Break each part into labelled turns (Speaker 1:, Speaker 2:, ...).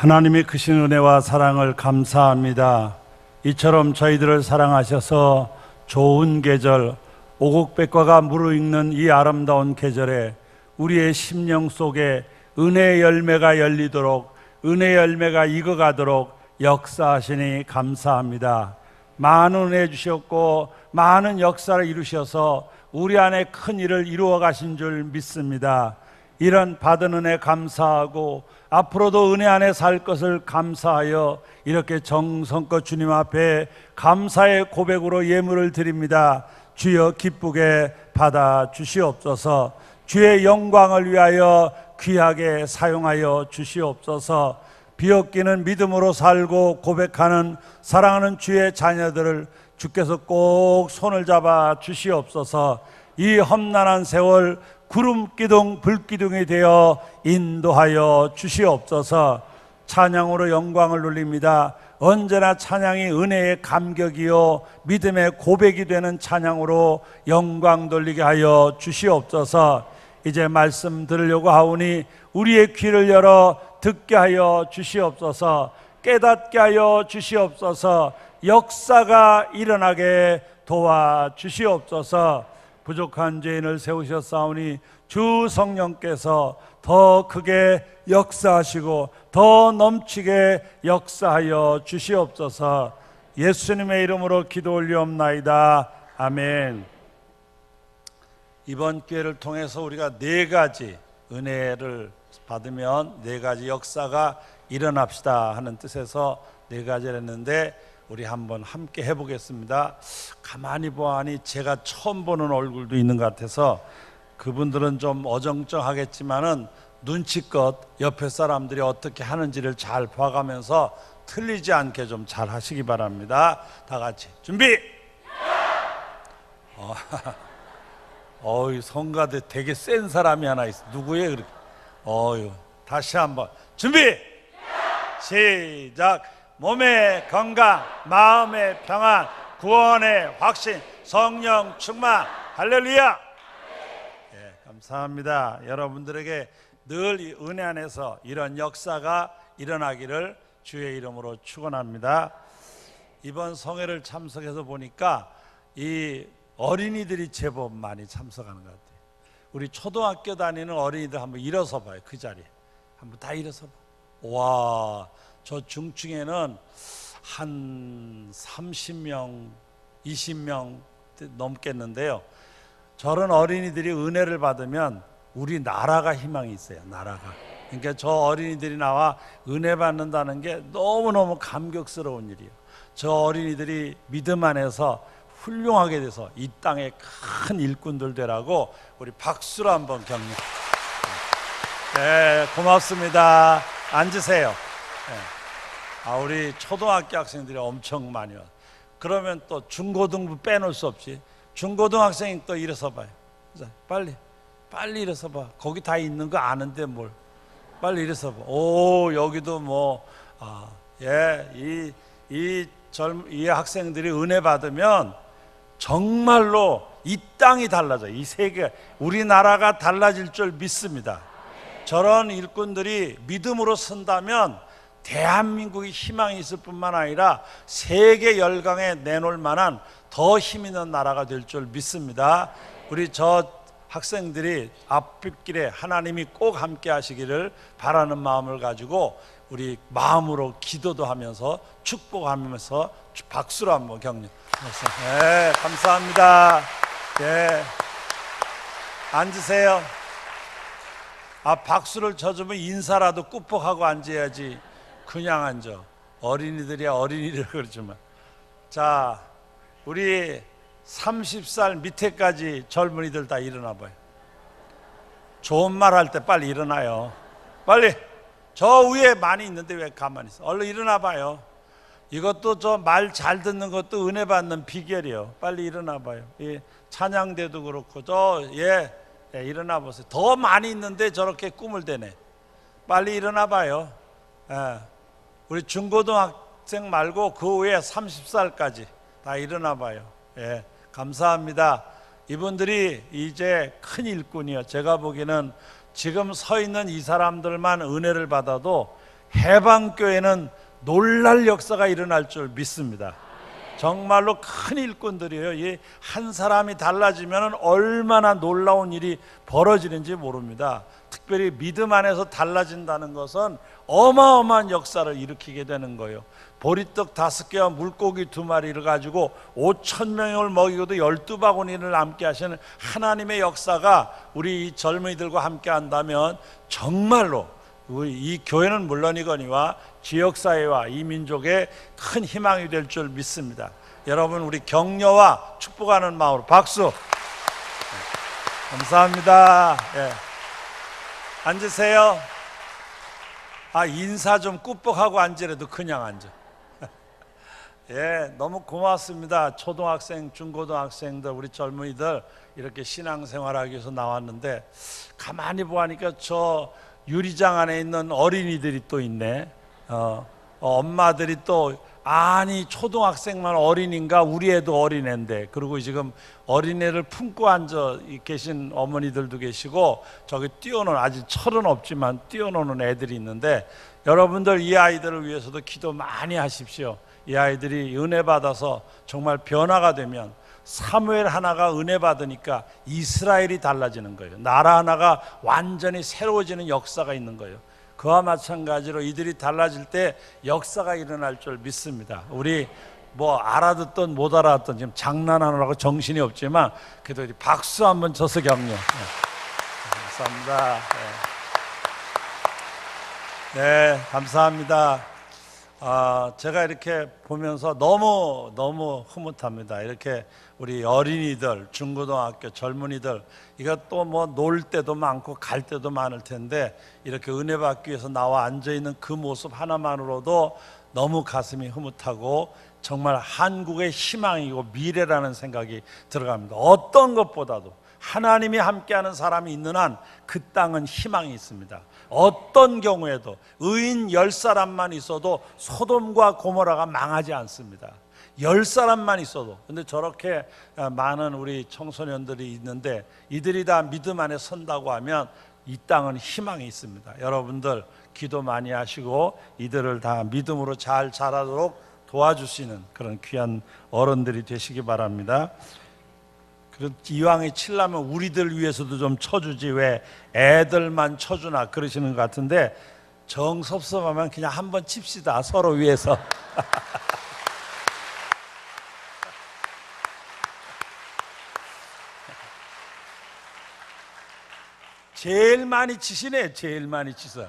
Speaker 1: 하나님의 크신 은혜와 사랑을 감사합니다. 이처럼 저희들을 사랑하셔서 좋은 계절, 오곡백과가 무르익는 이 아름다운 계절에 우리의 심령 속에 은혜의 열매가 열리도록, 은혜의 열매가 익어가도록 역사하시니 감사합니다. 많은 은혜 주셨고 많은 역사를 이루셔서 우리 안에 큰 일을 이루어 가신 줄 믿습니다. 이런 받은 은혜 감사하고 앞으로도 은혜 안에 살 것을 감사하여 이렇게 정성껏 주님 앞에 감사의 고백으로 예물을 드립니다. 주여 기쁘게 받아 주시옵소서. 주의 영광을 위하여 귀하게 사용하여 주시옵소서. 비옥기는 믿음으로 살고 고백하는 사랑하는 주의 자녀들을 주께서 꼭 손을 잡아 주시옵소서. 이 험난한 세월 구름기둥 불기둥이 되어 인도하여 주시옵소서. 찬양으로 영광을 돌립니다. 언제나 찬양이 은혜의 감격이요 믿음의 고백이 되는 찬양으로 영광 돌리게 하여 주시옵소서. 이제 말씀 들으려고 하오니 우리의 귀를 열어 듣게 하여 주시옵소서. 깨닫게 하여 주시옵소서. 역사가 일어나게 도와주시옵소서. 부족한 죄인을 세우셨사오니 주 성령께서 더 크게 역사하시고 더 넘치게 역사하여 주시옵소서. 예수님의 이름으로 기도 올리옵나이다. 아멘. 이번 기회를 통해서 우리가 네 가지 은혜를 받으면 네 가지 역사가 일어납시다 하는 뜻에서 네 가지를 했는데 우리 한번 함께 해보겠습니다. 가만히 보아하니 제가 처음 보는 얼굴도 있는 것 같아서 그분들은 좀 어정쩡하겠지만은 눈치껏 옆에 사람들이 어떻게 하는지를 잘 봐가면서 틀리지 않게 좀 잘 하시기 바랍니다. 다 같이 준비! 성가대 되게 센 사람이 하나 있어. 누구예요? 다시 한번 준비! 시작! 몸의 건강, 마음의 평안, 구원의 확신, 성령 충만. 할렐루야. 감사합니다. 여러분들에게 늘 이 은혜 안에서 이런 역사가 일어나기를 주의 이름으로 축원합니다. 이번 성회를 참석해서 보니까 이 어린이들이 제법 많이 참석하는 것 같아요. 우리 초등학교 다니는 어린이들 한번 일어서 봐요. 그 자리에 한번 다 일어서 봐. 와, 저 중층에는 한 30명, 20명 넘겠는데요. 저런 어린이들이 은혜를 받으면 우리 나라가 희망이 있어요. 나라가. 그러니까 저 어린이들이 나와 은혜 받는다는 게 너무너무 감격스러운 일이에요. 저 어린이들이 믿음 안에서 훌륭하게 돼서 이 땅에 큰 일꾼들 되라고 우리 박수로 한번 격려. 네, 고맙습니다. 앉으세요. 네. 우리 초등학교 학생들이 엄청 많이 와요. 그러면 또 중고등부 빼놓을 수 없이 중고등학생이 또 일어서 봐요. 빨리 일어서 봐. 거기 다 있는 거 아는데 뭘. 빨리 일어서 봐. 여기도 이 학생들이 은혜 받으면 정말로 이 땅이 달라져. 이 세계, 우리나라가 달라질 줄 믿습니다. 저런 일꾼들이 믿음으로 선다면 대한민국이 희망이 있을 뿐만 아니라 세계 열강에 내놓을 만한 더 힘 있는 나라가 될 줄 믿습니다. 우리 저 학생들이 앞길에 하나님이 꼭 함께 하시기를 바라는 마음을 가지고 우리 마음으로 기도도 하면서 축복하면서 박수로 한번 격려. 네, 감사합니다. 네, 앉으세요. 박수를 쳐주면 인사라도 꾸벅하고 앉아야지. 그냥 앉아. 어린이들이야 어린이들 그러지만. 자, 우리 30살 밑에까지 젊은이들 다 일어나 봐요. 좋은 말 할 때 빨리 일어나요. 빨리. 저 위에 많이 있는데 왜 가만히 있어? 얼른 일어나 봐요. 이것도 저 말 잘 듣는 것도 은혜 받는 비결이에요. 빨리 일어나 봐요. 찬양대도 그렇고 일어나 보세요. 더 많이 있는데 저렇게 꿈을 대네. 빨리 일어나 봐요. 우리 중고등학생 말고 그 위에 30살까지 다 일어나 봐요. 감사합니다. 이분들이 이제 큰 일꾼이요. 제가 보기에는 지금 서 있는 이 사람들만 은혜를 받아도 해방교회는 놀랄 역사가 일어날 줄 믿습니다. 정말로 큰 일꾼들이에요. 이 한 사람이 달라지면 얼마나 놀라운 일이 벌어지는지 모릅니다. 특별히 믿음 안에서 달라진다는 것은 어마어마한 역사를 일으키게 되는 거예요. 보리떡 5개와 물고기 2마리를 가지고 5,000명을 먹이고도 12바구니를 남게 하시는 하나님의 역사가 우리 이 젊은이들과 함께 한다면 정말로 이 교회는 물론이거니와 지역사회와 이 민족의 큰 희망이 될 줄 믿습니다. 여러분, 우리 격려와 축복하는 마음으로 박수. 감사합니다. 예. 앉으세요. 인사 좀 꾸벅하고 앉으래도 그냥 앉아. 예, 너무 고맙습니다. 초등학생, 중고등학생들, 우리 젊은이들 이렇게 신앙생활하기 위해서 나왔는데 가만히 보니까 저 유리장 안에 있는 어린이들이 또 있네. 엄마들이 또 아니 초등학생만 어린인가, 우리 애도 어린애인데, 그리고 지금 어린애를 품고 앉아 계신 어머니들도 계시고 저기 뛰어노는, 아직 철은 없지만 뛰어노는 애들이 있는데, 여러분들 이 아이들을 위해서도 기도 많이 하십시오. 이 아이들이 은혜 받아서 정말 변화가 되면 사무엘 하나가 은혜 받으니까 이스라엘이 달라지는 거예요. 나라 하나가 완전히 새로워지는 역사가 있는 거예요. 그와 마찬가지로 이들이 달라질 때 역사가 일어날 줄 믿습니다. 우리 뭐 알아듣던 못 알아듣던 지금 장난하느라고 정신이 없지만 그래도 박수 한번 쳐서 격려. 네. 감사합니다. 네, 감사합니다. 제가 이렇게 보면서 너무 흐뭇합니다. 이렇게 우리 어린이들, 중고등학교 젊은이들, 이거 또 뭐 놀 때도 많고 갈 때도 많을 텐데 이렇게 은혜 받기 위해서 나와 앉아 있는 그 모습 하나만으로도 너무 가슴이 흐뭇하고 정말 한국의 희망이고 미래라는 생각이 들어갑니다. 어떤 것보다도 하나님이 함께하는 사람이 있는 한 그 땅은 희망이 있습니다. 어떤 경우에도 의인 10사람만 있어도 소돔과 고모라가 망하지 않습니다. 10사람만 있어도. 근데 저렇게 많은 우리 청소년들이 있는데 이들이 다 믿음 안에 선다고 하면 이 땅은 희망이 있습니다. 여러분들 기도 많이 하시고 이들을 다 믿음으로 잘 자라도록 도와주시는 그런 귀한 어른들이 되시기 바랍니다. 이왕에 치려면 우리들 위해서도 좀 쳐주지 왜 애들만 쳐주나 그러시는 것 같은데, 정 섭섭하면 그냥 한번 칩시다, 서로 위해서. 제일 많이 치시네. 제일 많이 치서.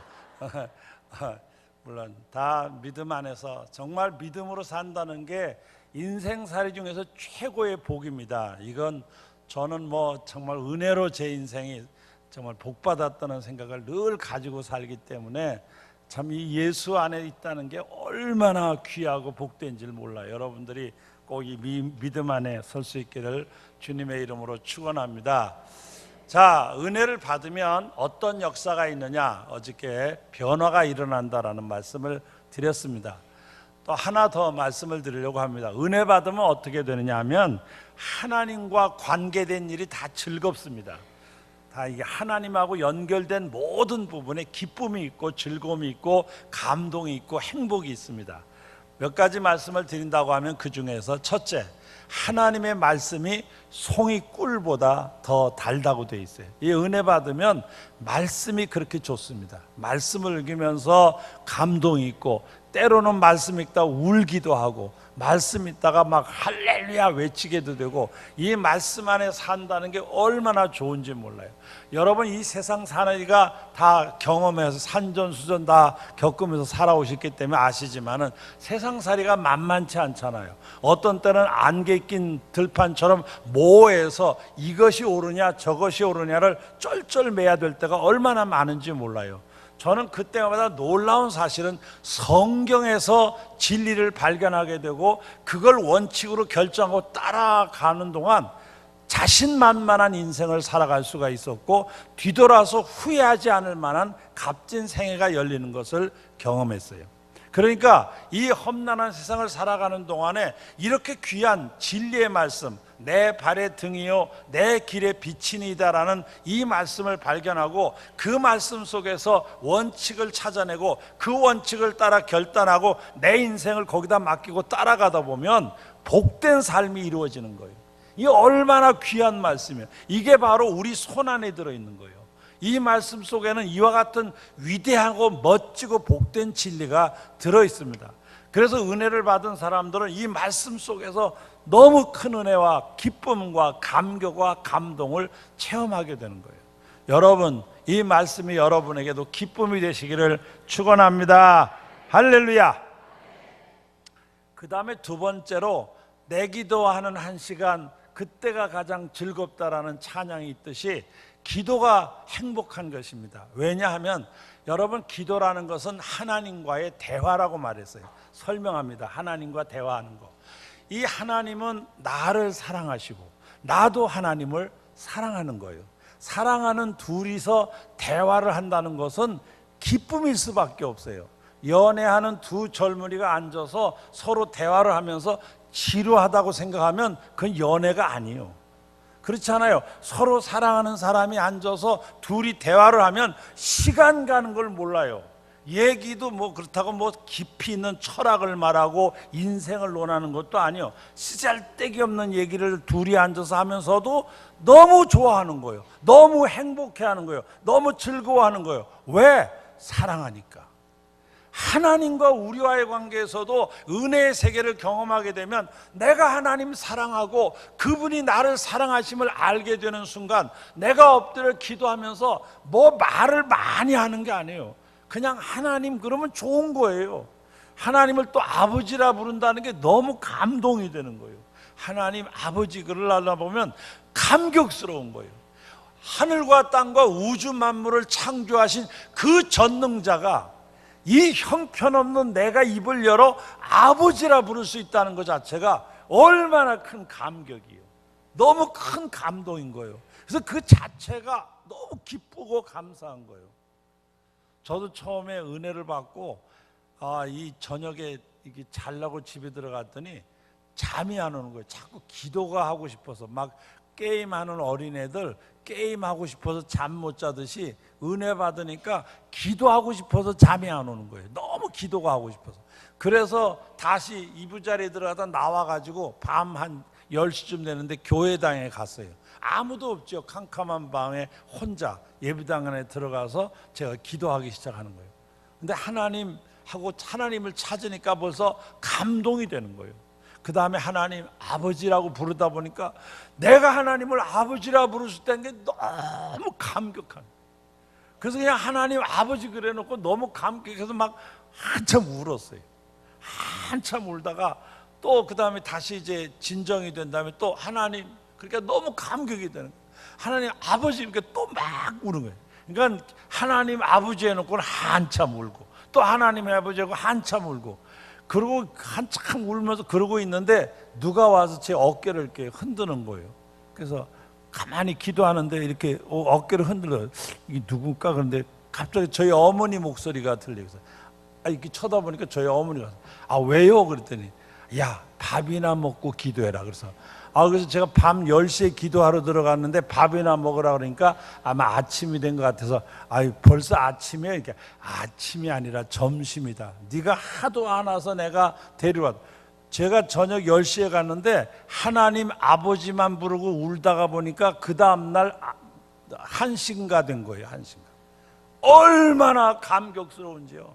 Speaker 1: 물론 다 믿음 안에서 정말 믿음으로 산다는 게 인생살이 중에서 최고의 복입니다. 이건 저는 뭐 정말 은혜로 제 인생이 정말 복받았다는 생각을 늘 가지고 살기 때문에 참 이 예수 안에 있다는 게 얼마나 귀하고 복된지를 몰라요. 여러분들이 꼭 이 믿음 안에 설 수 있기를 주님의 이름으로 축원합니다. 자, 은혜를 받으면 어떤 역사가 있느냐, 어저께 변화가 일어난다라는 말씀을 드렸습니다. 또 하나 더 말씀을 드리려고 합니다. 은혜 받으면 어떻게 되느냐 하면 하나님과 관계된 일이 다 즐겁습니다. 다 이게 하나님하고 연결된 모든 부분에 기쁨이 있고 즐거움이 있고 감동이 있고 행복이 있습니다. 몇 가지 말씀을 드린다고 하면 그 중에서 첫째, 하나님의 말씀이 송이 꿀보다 더 달다고 되어 있어요. 이 은혜 받으면 말씀이 그렇게 좋습니다. 말씀을 읽으면서 감동이 있고, 때로는 말씀 읽다가 울기도 하고, 말씀 읽다가 막 할렐루야 외치게도 되고, 이 말씀 안에 산다는 게 얼마나 좋은지 몰라요. 여러분 이 세상 사나이가 다 경험해서 산전수전 다 겪으면서 살아오셨기 때문에 아시지만은 세상살이가 만만치 않잖아요. 어떤 때는 안개 낀 들판처럼 모호해서 이것이 옳으냐 저것이 옳으냐를 쩔쩔매야 될 때가 얼마나 많은지 몰라요. 저는 그때마다 놀라운 사실은 성경에서 진리를 발견하게 되고 그걸 원칙으로 결정하고 따라가는 동안 자신만만한 인생을 살아갈 수가 있었고, 뒤돌아서 후회하지 않을 만한 값진 생애가 열리는 것을 경험했어요. 그러니까 이 험난한 세상을 살아가는 동안에 이렇게 귀한 진리의 말씀, 내 발의 등이요 내 길의 빛이니이다라는 이 말씀을 발견하고 그 말씀 속에서 원칙을 찾아내고 그 원칙을 따라 결단하고 내 인생을 거기다 맡기고 따라가다 보면 복된 삶이 이루어지는 거예요. 이 얼마나 귀한 말씀이에요. 이게 바로 우리 손 안에 들어있는 거예요. 이 말씀 속에는 이와 같은 위대하고 멋지고 복된 진리가 들어있습니다. 그래서 은혜를 받은 사람들은 이 말씀 속에서 너무 큰 은혜와 기쁨과 감격과 감동을 체험하게 되는 거예요. 여러분, 이 말씀이 여러분에게도 기쁨이 되시기를 축원합니다. 할렐루야. 그 다음에 두 번째로 내 기도하는 한 시간, 그때가 가장 즐겁다라는 찬양이 있듯이 기도가 행복한 것입니다. 왜냐하면 여러분, 기도라는 것은 하나님과의 대화라고 말했어요. 설명합니다. 하나님과 대화하는 거. 이 하나님은 나를 사랑하시고 나도 하나님을 사랑하는 거예요. 사랑하는 둘이서 대화를 한다는 것은 기쁨일 수밖에 없어요. 연애하는 두 젊은이가 앉아서 서로 대화를 하면서 지루하다고 생각하면 그건 연애가 아니에요. 그렇잖아요. 서로 사랑하는 사람이 앉아서 둘이 대화를 하면 시간 가는 걸 몰라요. 얘기도 뭐 그렇다고 뭐 깊이 있는 철학을 말하고 인생을 논하는 것도 아니에요. 쓰잘데기 없는 얘기를 둘이 앉아서 하면서도 너무 좋아하는 거예요. 너무 행복해하는 거예요. 너무 즐거워하는 거예요. 왜? 사랑하니까. 하나님과 우리와의 관계에서도 은혜의 세계를 경험하게 되면 내가 하나님 사랑하고 그분이 나를 사랑하심을 알게 되는 순간 내가 엎드려 기도하면서 뭐 말을 많이 하는 게 아니에요. 그냥 하나님 그러면 좋은 거예요. 하나님을 또 아버지라 부른다는 게 너무 감동이 되는 거예요. 하나님 아버지 그러려다 보면 감격스러운 거예요. 하늘과 땅과 우주 만물을 창조하신 그 전능자가 이 형편없는 내가 입을 열어 아버지라 부를 수 있다는 것 자체가 얼마나 큰 감격이에요. 너무 큰 감동인 거예요. 그래서 그 자체가 너무 기쁘고 감사한 거예요. 저도 처음에 은혜를 받고 이 저녁에 이게 자려고 집에 들어갔더니 잠이 안 오는 거예요. 자꾸 기도가 하고 싶어서 막 게임하는 어린애들 게임하고 싶어서 잠 못 자듯이 은혜 받으니까 기도하고 싶어서 잠이 안 오는 거예요. 너무 기도가 하고 싶어서. 그래서 다시 이부자리에 들어가다 나와가지고 밤 한 10시쯤 되는데 교회당에 갔어요. 아무도 없죠. 캄캄한 방에 혼자 예배당 안에 들어가서 제가 기도하기 시작하는 거예요. 근데 하나님을 찾으니까 벌써 감동이 되는 거예요. 그 다음에 하나님 아버지라고 부르다 보니까 내가 하나님을 아버지라 부를 수 있다는 게 너무 감격한 거예요. 그래서 그냥 하나님 아버지 그래 놓고 너무 감격해서 막 한참 울었어요. 한참 울다가 또 그 다음에 다시 이제 진정이 된 다음에 또 하나님, 그러니까 너무 감격이 되는 거예요. 하나님 아버지 이렇게 또 막 우는 거예요. 그러니까 하나님 아버지 해놓고는 한참 울고 또 하나님 아버지하고 한참 울고 그러고 한참 울면서 그러고 있는데 누가 와서 제 어깨를 이렇게 흔드는 거예요. 그래서 가만히 기도하는데 이렇게 어깨를 흔들어요. 이게 누굴까? 그런데 갑자기 저희 어머니 목소리가 들려요. 이렇게 쳐다보니까 저희 어머니가 왜요? 그랬더니 야, 밥이나 먹고 기도해라. 그래서 제가 밤 10시에 기도하러 들어갔는데 밥이나 먹으라 그러니까 아마 아침이 된 것 같아서 벌써 아침이야? 이렇게 아침이 아니라 점심이다. 네가 하도 안 와서 내가 데려왔다. 제가 저녁 10시에 갔는데 하나님 아버지만 부르고 울다가 보니까 그 다음날 1시인가 된 거예요. 1시인가. 얼마나 감격스러운지요.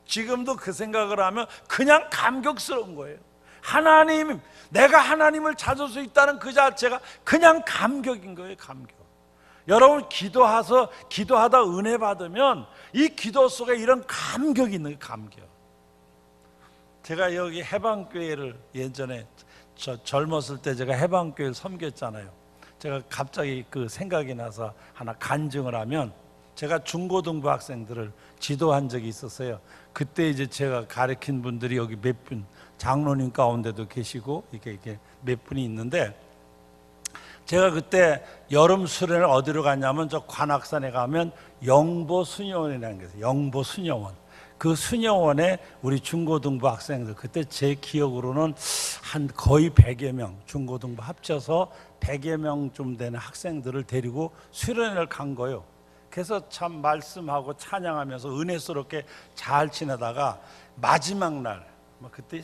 Speaker 1: 지금도 그 생각을 하면 그냥 감격스러운 거예요. 하나님, 내가 하나님을 찾을 수 있다는 그 자체가 그냥 감격인 거예요. 감격. 여러분 기도하다 은혜 받으면 이 기도 속에 이런 감격이 있는 거예요. 감격. 제가 여기 해방교회를 예전에 젊었을 때 제가 해방교회를 섬겼잖아요. 제가 갑자기 그 생각이 나서 하나 간증을 하면, 제가 중고등부 학생들을 지도한 적이 있었어요. 그때 이제 제가 가르친 분들이 여기 몇 분, 장로님 가운데도 계시고 이렇게 몇 분이 있는데, 제가 그때 여름 수련을 어디로 갔냐면 저 관악산에 가면 영보 수녀원이라는 게 있어요. 영보 수녀원. 그 수녀원에 우리 중고등부 학생들, 그때 제 기억으로는 한 거의 100여 명, 중고등부 합쳐서 100여 명 좀 되는 학생들을 데리고 수련회를 간 거예요. 그래서 참 말씀하고 찬양하면서 은혜스럽게 잘 지내다가 마지막 날, 그때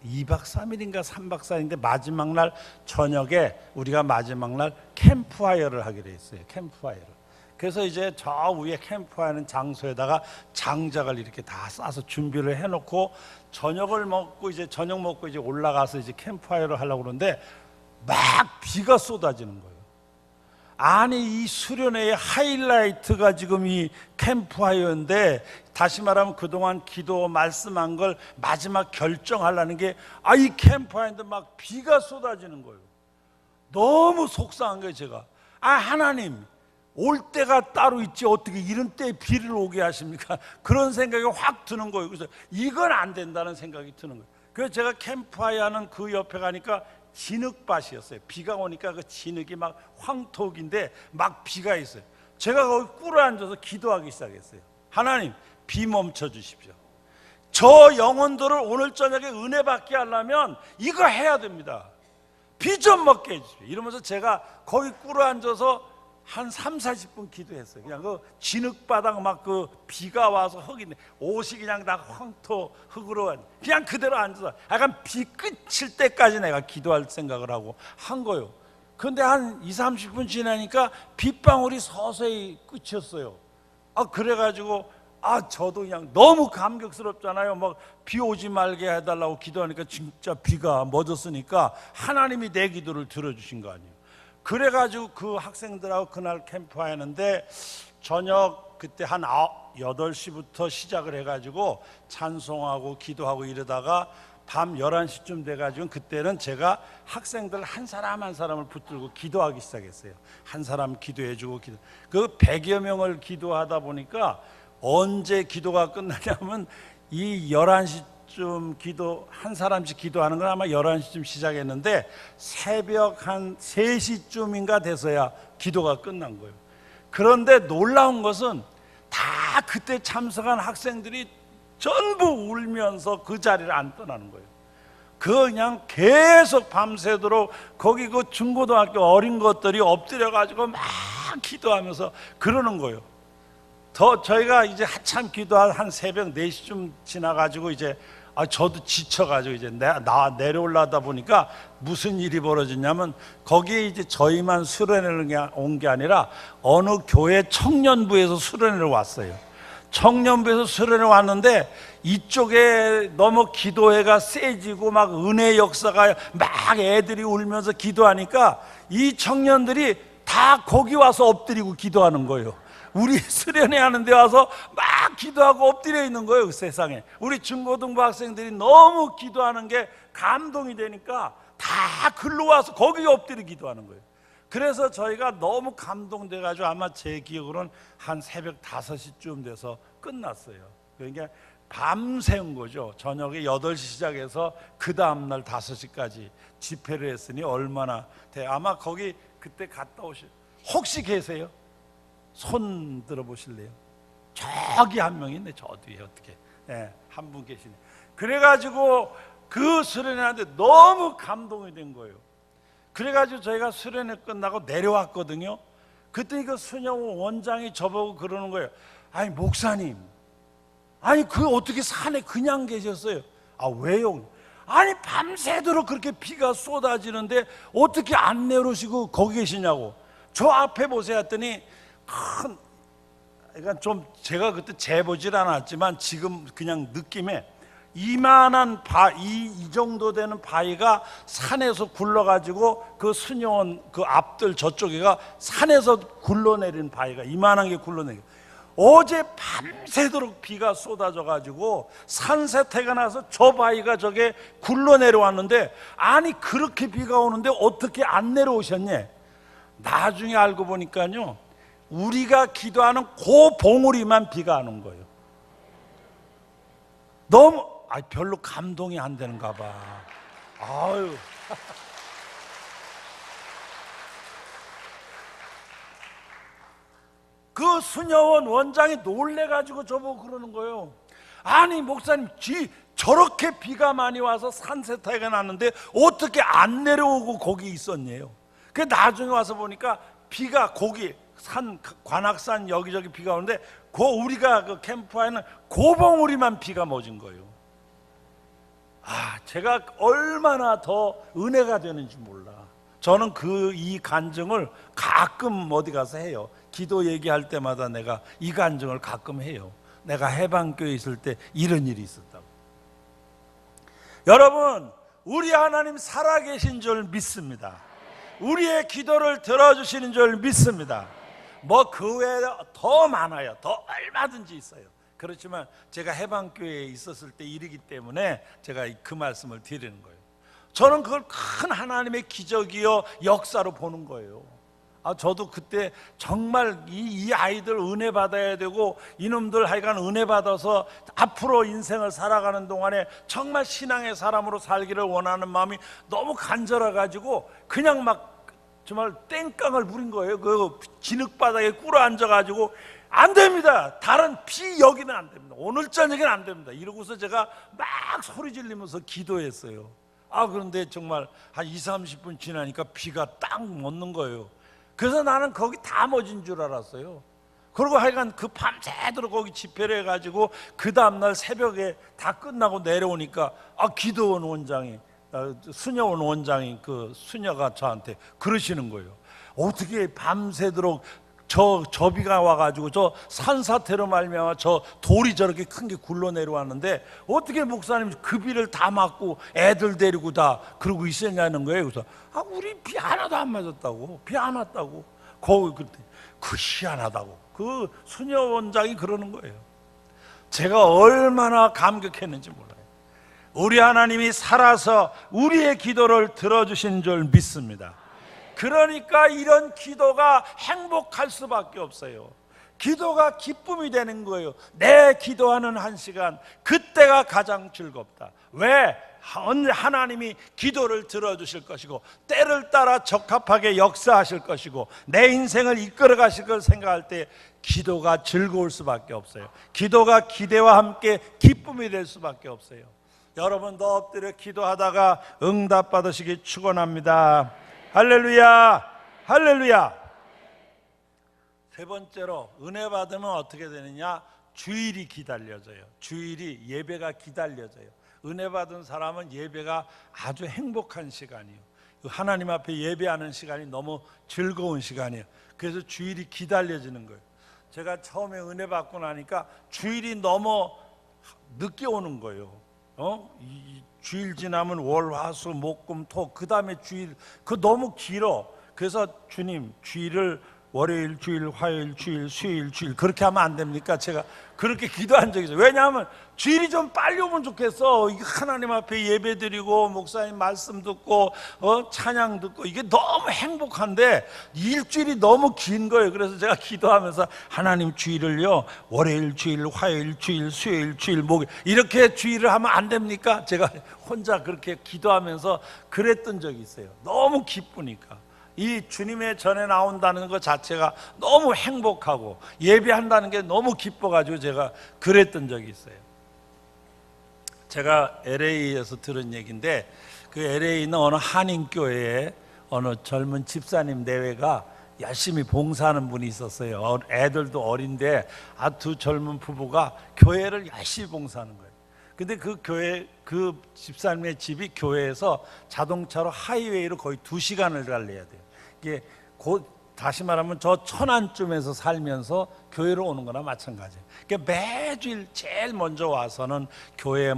Speaker 1: 2박 3일인가 3박 4일인데 마지막 날 저녁에 우리가 마지막 날 캠프파이어를 하기로 했어요. 캠프파이어를. 그래서 이제 저 위에 캠프하는 장소에다가 장작을 이렇게 다 싸서 준비를 해놓고 저녁 먹고 이제 올라가서 이제 캠프파이어를 하려고 그러는데 막 비가 쏟아지는 거예요. 아니 이 수련회의 하이라이트가 지금 이 캠프파이어인데, 다시 말하면 그동안 기도 말씀한 걸 마지막 결정하려는 게 이 캠프파이어인데 막 비가 쏟아지는 거예요. 너무 속상한 거예요. 제가 하나님, 올 때가 따로 있지 어떻게 이런 때에 비를 오게 하십니까? 그런 생각이 확 드는 거예요. 그래서 이건 안 된다는 생각이 드는 거예요. 그래서 제가 캠프파이어 하는 그 옆에 가니까 진흙밭이었어요. 비가 오니까 그 진흙이 막 황토기인데 막 비가 있어요. 제가 거기 꿇어 앉아서 기도하기 시작했어요. 하나님, 비 멈춰 주십시오. 저 영혼들을 오늘 저녁에 은혜 받게 하려면 이거 해야 됩니다. 비 좀 먹게 해주십시오. 이러면서 제가 거기 꿇어 앉아서 한 3, 40분 기도했어요. 그냥 그 진흙바닥 막 그 비가 와서 흙인데 옷이 그냥 다 황토 흙으로 그냥 그대로 앉아서 약간 비 그칠 때까지 내가 기도할 생각을 하고 한 거예요. 그런데 한 2, 30분 지나니까 빗방울이 서서히 그쳤어요. 그래가지고 저도 그냥 너무 감격스럽잖아요. 막 비 오지 말게 해달라고 기도하니까 진짜 비가 멎었으니까 하나님이 내 기도를 들어주신 거 아니에요. 그래가지고 그 학생들하고 그날 캠프 하는데 저녁 그때 한 8시부터 시작을 해가지고 찬송하고 기도하고 이러다가 밤 11시쯤 돼가지고 그때는 제가 학생들 한 사람 한 사람을 붙들고 기도하기 시작했어요. 한 사람 기도해주고 그 100여 명을 기도하다 보니까 언제 기도가 끝나냐면 이 11시쯤 기도 한 사람씩 기도하는 건 아마 11시쯤 시작했는데 새벽 한 3시쯤인가 돼서야 기도가 끝난 거예요. 그런데 놀라운 것은 다 그때 참석한 학생들이 전부 울면서 그 자리를 안 떠나는 거예요. 그냥 계속 밤새도록 거기 그 중고등학교 어린 것들이 엎드려 가지고 막 기도하면서 그러는 거예요. 저희가 이제 한참 기도한 한 새벽 4시쯤 지나가지고 이제 저도 지쳐가지고 이제 내려올라다 보니까 무슨 일이 벌어졌냐면 거기에 이제 저희만 수련회를 온 게 아니라 어느 교회 청년부에서 수련회를 왔어요. 청년부에서 수련회 왔는데 이쪽에 너무 기도회가 세지고 막 은혜 역사가 막 애들이 울면서 기도하니까 이 청년들이 다 거기 와서 엎드리고 기도하는 거예요. 우리 수련회 하는 데 와서 막 기도하고 엎드려 있는 거예요. 그 세상에 우리 중고등부 학생들이 너무 기도하는 게 감동이 되니까 다 글로 와서 거기에 엎드려 기도하는 거예요. 그래서 저희가 너무 감동돼 가지고 아마 제 기억으로는 한 새벽 5시쯤 돼서 끝났어요. 그러니까 밤새운 거죠. 저녁에 8시 시작해서 그 다음날 5시까지 집회를 했으니 얼마나 돼. 아마 거기 그때 갔다 오실 혹시 계세요? 손 들어보실래요? 저기 한 명 있네. 저 뒤에 어떻게 한 분 계시네. 그래가지고 그 수련회 하는데 너무 감동이 된 거예요. 그래가지고 저희가 수련회 끝나고 내려왔거든요. 그때 그 순영 원장이 저보고 그러는 거예요. 아니 목사님, 아니 그 어떻게 산에 그냥 계셨어요? 왜요? 아니 밤새도록 그렇게 비가 쏟아지는데 어떻게 안 내려오시고 거기 계시냐고. 저 앞에 보세요 했더니 그러니까 좀 제가 그때 재보질 않았지만 지금 그냥 느낌에 이만한 이 정도 되는 바위가 산에서 굴러가지고 그 순영원 그 앞들 저쪽에가 산에서 굴러내린 바위가 이만한 게 굴러내려. 어제 밤새도록 비가 쏟아져 가지고 산세태가 나서 저 바위가 저게 굴러내려왔는데 아니 그렇게 비가 오는데 어떻게 안 내려오셨냐. 나중에 알고 보니까요, 우리가 기도하는 그 봉우리만 비가 안 온 거예요. 너무 별로 감동이 안 되는가 봐. 아유. 그 수녀원 원장이 놀래가지고 저보고 그러는 거예요. 아니 목사님, 저렇게 비가 많이 와서 산세타기가 났는데 어떻게 안 내려오고 거기 있었네요. 그 나중에 와서 보니까 비가 거기 산 관악산 여기저기 비가 오는데 우리가 그 캠프에는 고봉우리만 비가 멎은 거예요. 제가 얼마나 더 은혜가 되는지 몰라. 저는 이 간증을 가끔 어디 가서 해요. 기도 얘기할 때마다 내가 이 간증을 가끔 해요. 내가 해방교회에 있을 때 이런 일이 있었다고. 여러분, 우리 하나님 살아계신 줄 믿습니다. 우리의 기도를 들어주시는 줄 믿습니다. 뭐 그 외에 더 많아요. 더 얼마든지 있어요. 그렇지만 제가 해방교회에 있었을 때 일이기 때문에 제가 그 말씀을 드리는 거예요. 저는 그걸 큰 하나님의 기적이요 역사로 보는 거예요. 저도 그때 정말 이 아이들 은혜 받아야 되고 이놈들 하여간 은혜 받아서 앞으로 인생을 살아가는 동안에 정말 신앙의 사람으로 살기를 원하는 마음이 너무 간절해가지고 그냥 막 정말 땡깡을 부린 거예요. 그 진흙바닥에 꿇어 앉아가지고 안 됩니다. 다른 비 여기는 안 됩니다. 오늘 저녁에는 안 됩니다. 이러고서 제가 막 소리 지르면서 기도했어요. 그런데 정말 한 20-30분 지나니까 비가 딱 멎는 거예요. 그래서 나는 거기 다 멎은 줄 알았어요. 그리고 하여간 그 밤새도록 거기 집회를 해가지고 그 다음날 새벽에 다 끝나고 내려오니까 기도원 원장이 수녀원 원장이 그 수녀가 저한테 그러시는 거예요. 어떻게 밤새도록 저 비가 와가지고 저 산사태로 말미암아 저 돌이 저렇게 큰 게 굴러 내려왔는데 어떻게 목사님 그 비를 다 맞고 애들 데리고 다 그러고 있었냐는 거예요. 그래서 우리 비 하나도 안 맞았다고. 비 안 왔다고. 거기 그때 희한하다고 그 수녀 원장이 그러는 거예요. 제가 얼마나 감격했는지 몰라요. 우리 하나님이 살아서 우리의 기도를 들어주신 줄 믿습니다. 그러니까 이런 기도가 행복할 수밖에 없어요. 기도가 기쁨이 되는 거예요. 내 기도하는 한 시간, 그때가 가장 즐겁다. 왜? 하나님이 기도를 들어주실 것이고 때를 따라 적합하게 역사하실 것이고 내 인생을 이끌어 가실 걸 생각할 때 기도가 즐거울 수밖에 없어요. 기도가 기대와 함께 기쁨이 될 수밖에 없어요. 여러분도 엎드려 기도하다가 응답 받으시기 축원합니다. 할렐루야, 할렐루야. 세 번째로 은혜 받으면 어떻게 되느냐? 주일이 기다려져요. 주일이 예배가 기다려져요. 은혜 받은 사람은 예배가 아주 행복한 시간이에요. 하나님 앞에 예배하는 시간이 너무 즐거운 시간이에요. 그래서 주일이 기다려지는 거예요. 제가 처음에 은혜 받고 나니까 주일이 너무 늦게 오는 거예요. 주일 지나면 월, 화, 수, 목, 금, 토, 그 다음에 주일, 그 너무 길어. 그래서 주님, 주일을 월요일, 주일, 화요일, 주일, 수요일, 주일 그렇게 하면 안 됩니까? 제가 그렇게 기도한 적이 있어요. 왜냐하면 주일이 좀 빨리 오면 좋겠어. 이게 하나님 앞에 예배 드리고 목사님 말씀 듣고 찬양 듣고 이게 너무 행복한데 일주일이 너무 긴 거예요. 그래서 제가 기도하면서 하나님 주일을요 월요일, 주일, 화요일, 주일, 수요일, 주일, 목요일 이렇게 주일을 하면 안 됩니까? 제가 혼자 그렇게 기도하면서 그랬던 적이 있어요. 너무 기쁘니까. 이 주님의 전에 나온다는 것 자체가 너무 행복하고 예배한다는 게 너무 기뻐가지고 제가 그랬던 적이 있어요. 제가 LA에서 들은 얘기인데 그 LA 있는 어느 한인교회에 어느 젊은 집사님 내외가 열심히 봉사하는 분이 있었어요. 애들도 어린데 두 젊은 부부가 교회를 열심히 봉사하는 거예요. 근데 그 교회, 그 집사님의 집이 교회에서 자동차로 하이웨이로 거의 2시간을 달려야 돼요. 이게 곧 다시 말하면 저 천안쯤에서 살면서 교회로 오는 거나 마찬가지예요. 그러니까 매주일 제일 먼저 와서는 교회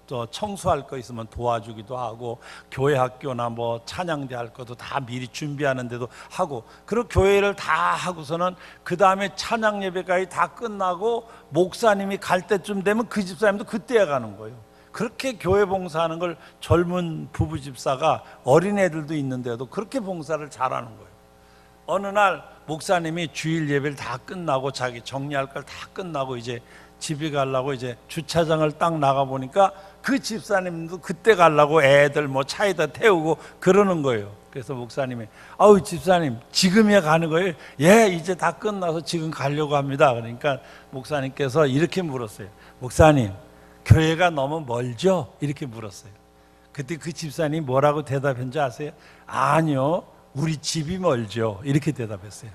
Speaker 1: 또 청소할 거 있으면 도와주기도 하고 교회 학교나 찬양대 할 것도 다 미리 준비하는데도 하고 그리고 교회를 다 하고서는 그 다음에 찬양 예배까지 다 끝나고 목사님이 갈 때쯤 되면 그 집사님도 그때야 가는 거예요. 그렇게 교회 봉사하는 걸 젊은 부부 집사가 어린애들도 있는데도 그렇게 봉사를 잘하는 거예요. 어느 날 목사님이 주일 예배를 다 끝나고 자기 정리할 걸 다 끝나고 이제 집에 가려고 이제 주차장을 딱 나가보니까 그 집사님도 그때 가려고 애들 차에다 태우고 그러는 거예요. 그래서 목사님이 아우 집사님 지금이야 가는 거예요? 예, 이제 다 끝나서 지금 가려고 합니다. 그러니까 목사님께서 이렇게 물었어요. 목사님 교회가 너무 멀죠? 이렇게 물었어요. 그때 그 집사님이 뭐라고 대답했는지 아세요? 아니요, 우리 집이 멀죠. 이렇게 대답했어요.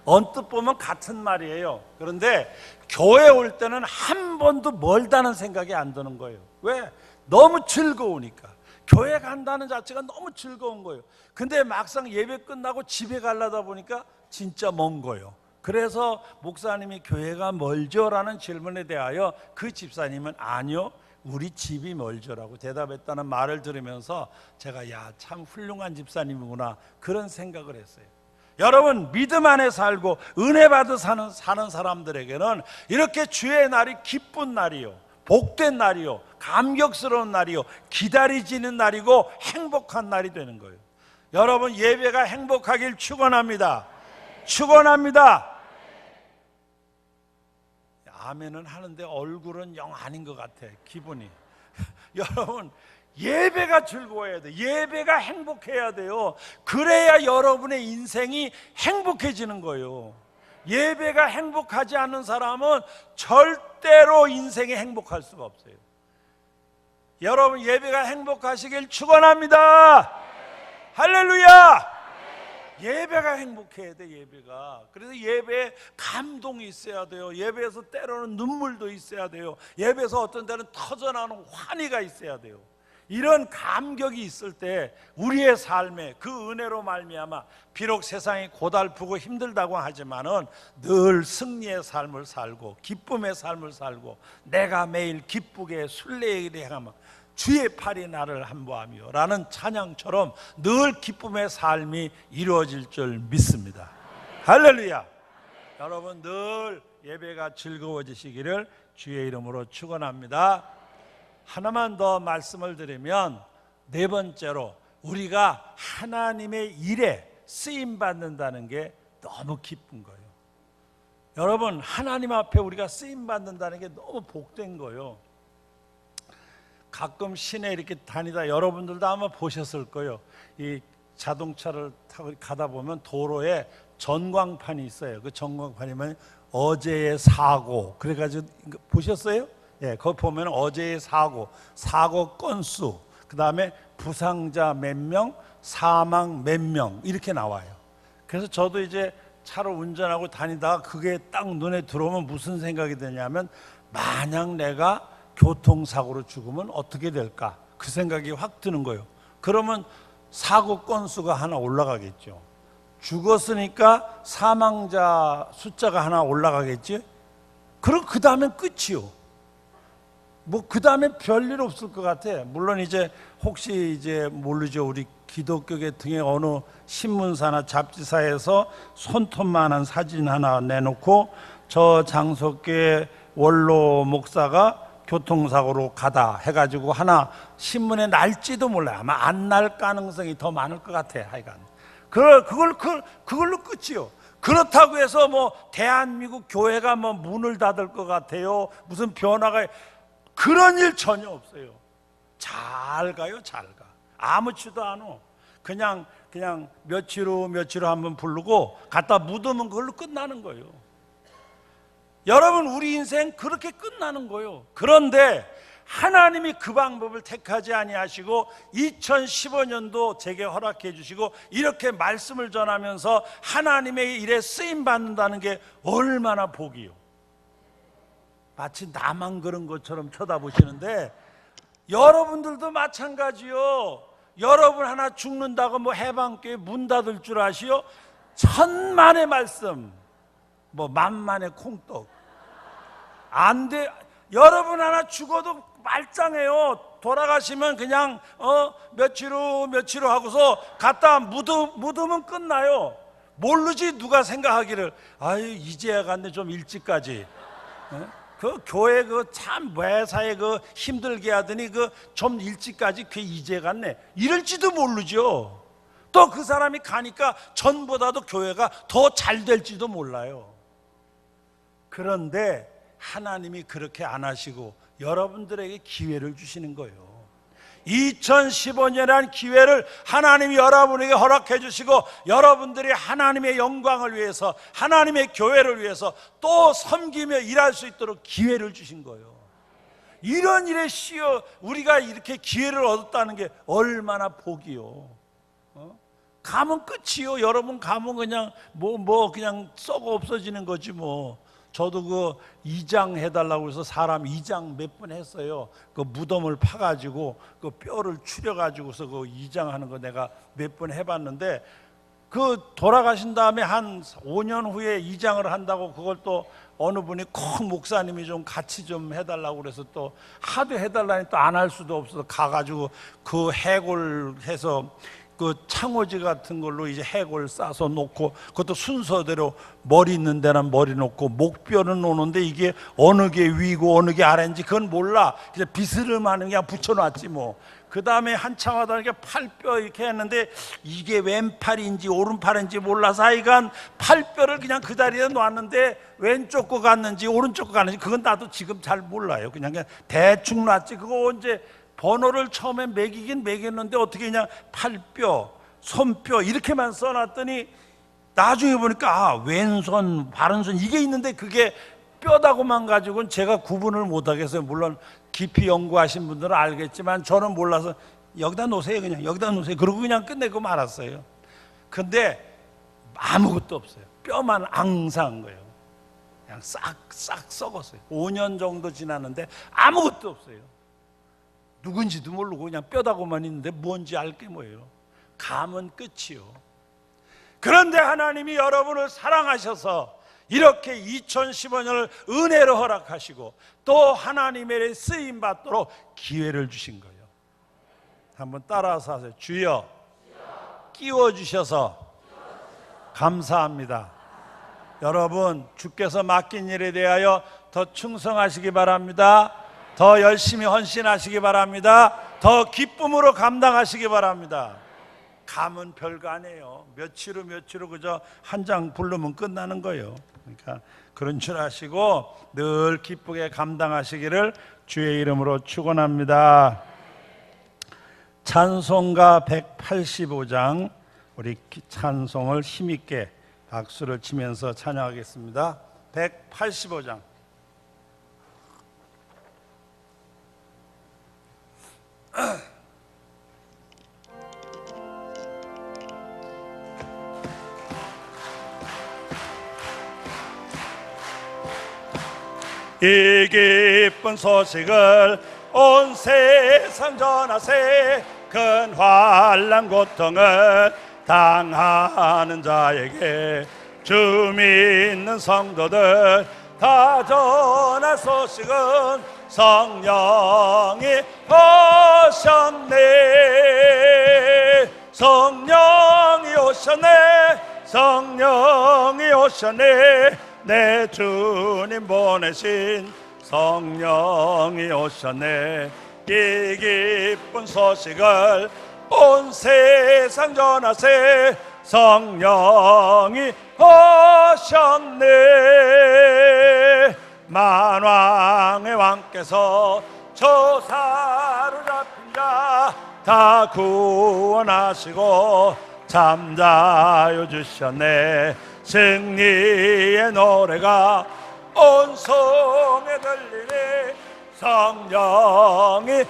Speaker 1: 언뜻 보면 같은 말이에요. 그런데 교회 올 때는 한 번도 멀다는 생각이 안 드는 거예요. 왜? 너무 즐거우니까. 교회 간다는 자체가 너무 즐거운 거예요. 근데 막상 예배 끝나고 집에 가려다 보니까 진짜 먼 거예요. 그래서 목사님이 교회가 멀죠? 라는 질문에 대하여 그 집사님은 아니요, 우리 집이 멀죠라고 대답했다는 말을 들으면서 제가 야, 참 훌륭한 집사님이구나 그런 생각을 했어요. 여러분, 믿음 안에 살고 은혜 받아 사는 사람들에게는 이렇게 주의 날이 기쁜 날이요, 복된 날이요, 감격스러운 날이요, 기다리지는 날이고 행복한 날이 되는 거예요. 여러분, 예배가 행복하길 축원합니다. 축원합니다. 아멘은 하는데 얼굴은 영 아닌 것 같아, 기분이. 여러분, 예배가 즐거워야 돼. 예배가 행복해야 돼요. 그래야 여러분의 인생이 행복해지는 거예요. 예배가 행복하지 않는 사람은 절대로 인생이 행복할 수가 없어요. 여러분, 예배가 행복하시길 축원합니다. 할렐루야. 예배가 행복해야 돼, 예배가. 그래서 예배에 감동이 있어야 돼요. 예배에서 때로는 눈물도 있어야 돼요. 예배에서 어떤 때는 터져나오는 환희가 있어야 돼요. 이런 감격이 있을 때 우리의 삶에 그 은혜로 말미암아 비록 세상이 고달프고 힘들다고 하지만은 늘 승리의 삶을 살고 기쁨의 삶을 살고 내가 매일 기쁘게 순례에 행하며 주의 팔이 나를 함보하며 라는 찬양처럼 늘 기쁨의 삶이 이루어질 줄 믿습니다. 할렐루야. 여러분, 늘 예배가 즐거워지시기를 주의 이름으로 축원합니다. 하나만 더 말씀을 드리면, 네 번째로 우리가 하나님의 일에 쓰임 받는다는 게 너무 기쁜 거예요. 여러분, 하나님 앞에 우리가 쓰임 받는다는 게 너무 복된 거예요. 가끔 시내 이렇게 다니다 여러분들도 아마 보셨을 거예요. 이 자동차를 타고 가다 보면 도로에 전광판이 있어요. 그 전광판이면 어제의 사고, 그래가지고 보셨어요? 예, 거기 보면 어제의 사고 건수, 그 다음에 부상자 몇 명, 사망 몇 명 이렇게 나와요. 그래서 저도 이제 차를 운전하고 다니다가 그게 딱 눈에 들어오면 무슨 생각이 드냐면, 만약 내가 교통사고로 죽으면 어떻게 될까? 그 생각이 확 드는 거예요. 그러면 사고 건수가 하나 올라가겠죠. 죽었으니까 사망자 숫자가 하나 올라가겠지. 그럼 그 다음엔 끝이요. 뭐 그 다음에 별일 없을 것 같아. 물론 이제 혹시 이제 모르죠. 우리 기독교 계통의 어느 신문사나 잡지사에서 손톱만한 사진 하나 내놓고 저 장석계 원로 목사가 교통사고로 가다 해가지고 하나 신문에 날지도 몰라요. 아마 안 날 가능성이 더 많을 것 같아. 하여간 그걸로 끝이요. 그렇다고 해서 뭐 대한민국 교회가 뭐 문을 닫을 것 같아요, 무슨 변화가, 그런 일 전혀 없어요. 잘 가요, 잘 가. 아무렇지도 않아. 그냥 며칠 후 한번 부르고 갖다 묻으면 그걸로 끝나는 거예요. 여러분, 우리 인생 그렇게 끝나는 거예요. 그런데 하나님이 그 방법을 택하지 아니하시고 2015년도 제게 허락해 주시고 이렇게 말씀을 전하면서 하나님의 일에 쓰임 받는다는 게 얼마나 복이요. 마치 나만 그런 것처럼 쳐다보시는데 여러분들도 마찬가지요. 여러분 하나 죽는다고 뭐 해방교회 문 닫을 줄 아시오? 천만의 말씀, 뭐 만만의 콩떡 안 돼. 여러분 하나 죽어도 말짱해요. 돌아가시면 그냥 며칠 후 하고서 갖다 묻으면 끝나요. 모르지 누가 생각하기를 아유 이제야 갔네, 좀 일찍까지. 그 교회 그 참 매사에 그 힘들게 하더니 그 좀 일찍까지 그 이제 갔네, 이럴지도 모르죠. 또 그 사람이 가니까 전보다도 교회가 더 잘 될지도 몰라요. 그런데 하나님이 그렇게 안 하시고 여러분들에게 기회를 주시는 거예요. 2015년이라는 기회를 하나님이 여러분에게 허락해 주시고 여러분들이 하나님의 영광을 위해서, 하나님의 교회를 위해서 또 섬기며 일할 수 있도록 기회를 주신 거예요. 이런 일에 씌어 우리가 이렇게 기회를 얻었다는 게 얼마나 복이요. 가면 끝이요. 여러분 가면 그냥 그냥 썩어 없어지는 거지 뭐. 저도 그 이장 해달라고 해서 사람 이장 몇 번 했어요. 그 무덤을 파가지고 그 뼈를 추려가지고서 그 이장하는 거 내가 몇 번 해봤는데, 그 돌아가신 다음에 한 5년 후에 이장을 한다고 그걸 또 어느 분이 큰 목사님이 좀 같이 좀 해달라고 그래서 또 하도 해달라니 또 안 할 수도 없어서 가가지고 그 해골해서 그 창호지 같은 걸로 이제 해골 싸서 놓고, 그것도 순서대로 머리 있는 데는 머리 놓고 목뼈는 놓는데 이게 어느 게 위고 어느 게 아래인지 그건 몰라. 그냥 비스름하는 게 그냥 붙여놨지 뭐. 그 다음에 한참 하다 보니까 팔뼈 이렇게 했는데 이게 왼팔인지 오른팔인지 몰라서 하여간 팔뼈를 그냥 그 자리에 놨는데 왼쪽 거 갔는지 오른쪽 거 갔는지 그건 나도 지금 잘 몰라요. 그냥 대충 놨지. 그거 언제 번호를 처음에 매기긴 매겼는데 어떻게 그냥 팔뼈, 손뼈 이렇게만 써놨더니 나중에 보니까 왼손, 바른손 이게 있는데 그게 뼈다고만 가지고는 제가 구분을 못하겠어요. 물론 깊이 연구하신 분들은 알겠지만 저는 몰라서 여기다 놓으세요. 그냥 여기다 놓으세요. 그러고 그냥 끝내고 말았어요. 근데 아무것도 없어요. 뼈만 앙상한 거예요. 그냥 싹 썩었어요. 5년 정도 지났는데 아무것도 없어요. 누군지도 모르고 그냥 뼈다고만 있는데 뭔지 알 게 뭐예요? 감은 끝이요. 그런데 하나님이 여러분을 사랑하셔서 이렇게 2015년을 은혜로 허락하시고 또 하나님의 쓰임 받도록 기회를 주신 거예요. 한번 따라서 하세요. 주여 끼워주셔서 감사합니다. 여러분, 주께서 맡긴 일에 대하여 더 충성하시기 바랍니다. 더 열심히 헌신하시기 바랍니다. 더 기쁨으로 감당하시기 바랍니다. 감은 별거 아니에요. 며칠 후 그저 한 장 부르면 끝나는 거예요. 그러니까 그런 줄 아시고 늘 기쁘게 감당하시기를 주의 이름으로 축원합니다. 찬송가 185장, 우리 찬송을 힘있게 박수를 치면서 찬양하겠습니다. 185장. 이 기쁜 소식을 온 세상 전하세. 큰 환난 고통을 당하는 자에게 주 믿는 성도들 다 전할 소식은 성령이 오셨네. 성령이 오셨네. 성령이 오셨네. 내 주님 보내신 성령이 오셨네. 이 기쁜 소식을 온 세상 전하세. 성령이 오셨네. 만왕의 왕께서 저 사로잡힌 자 다 구원하시고 잠자여 주셨네. 승리의 노래가 온 성에 들리네. 성령이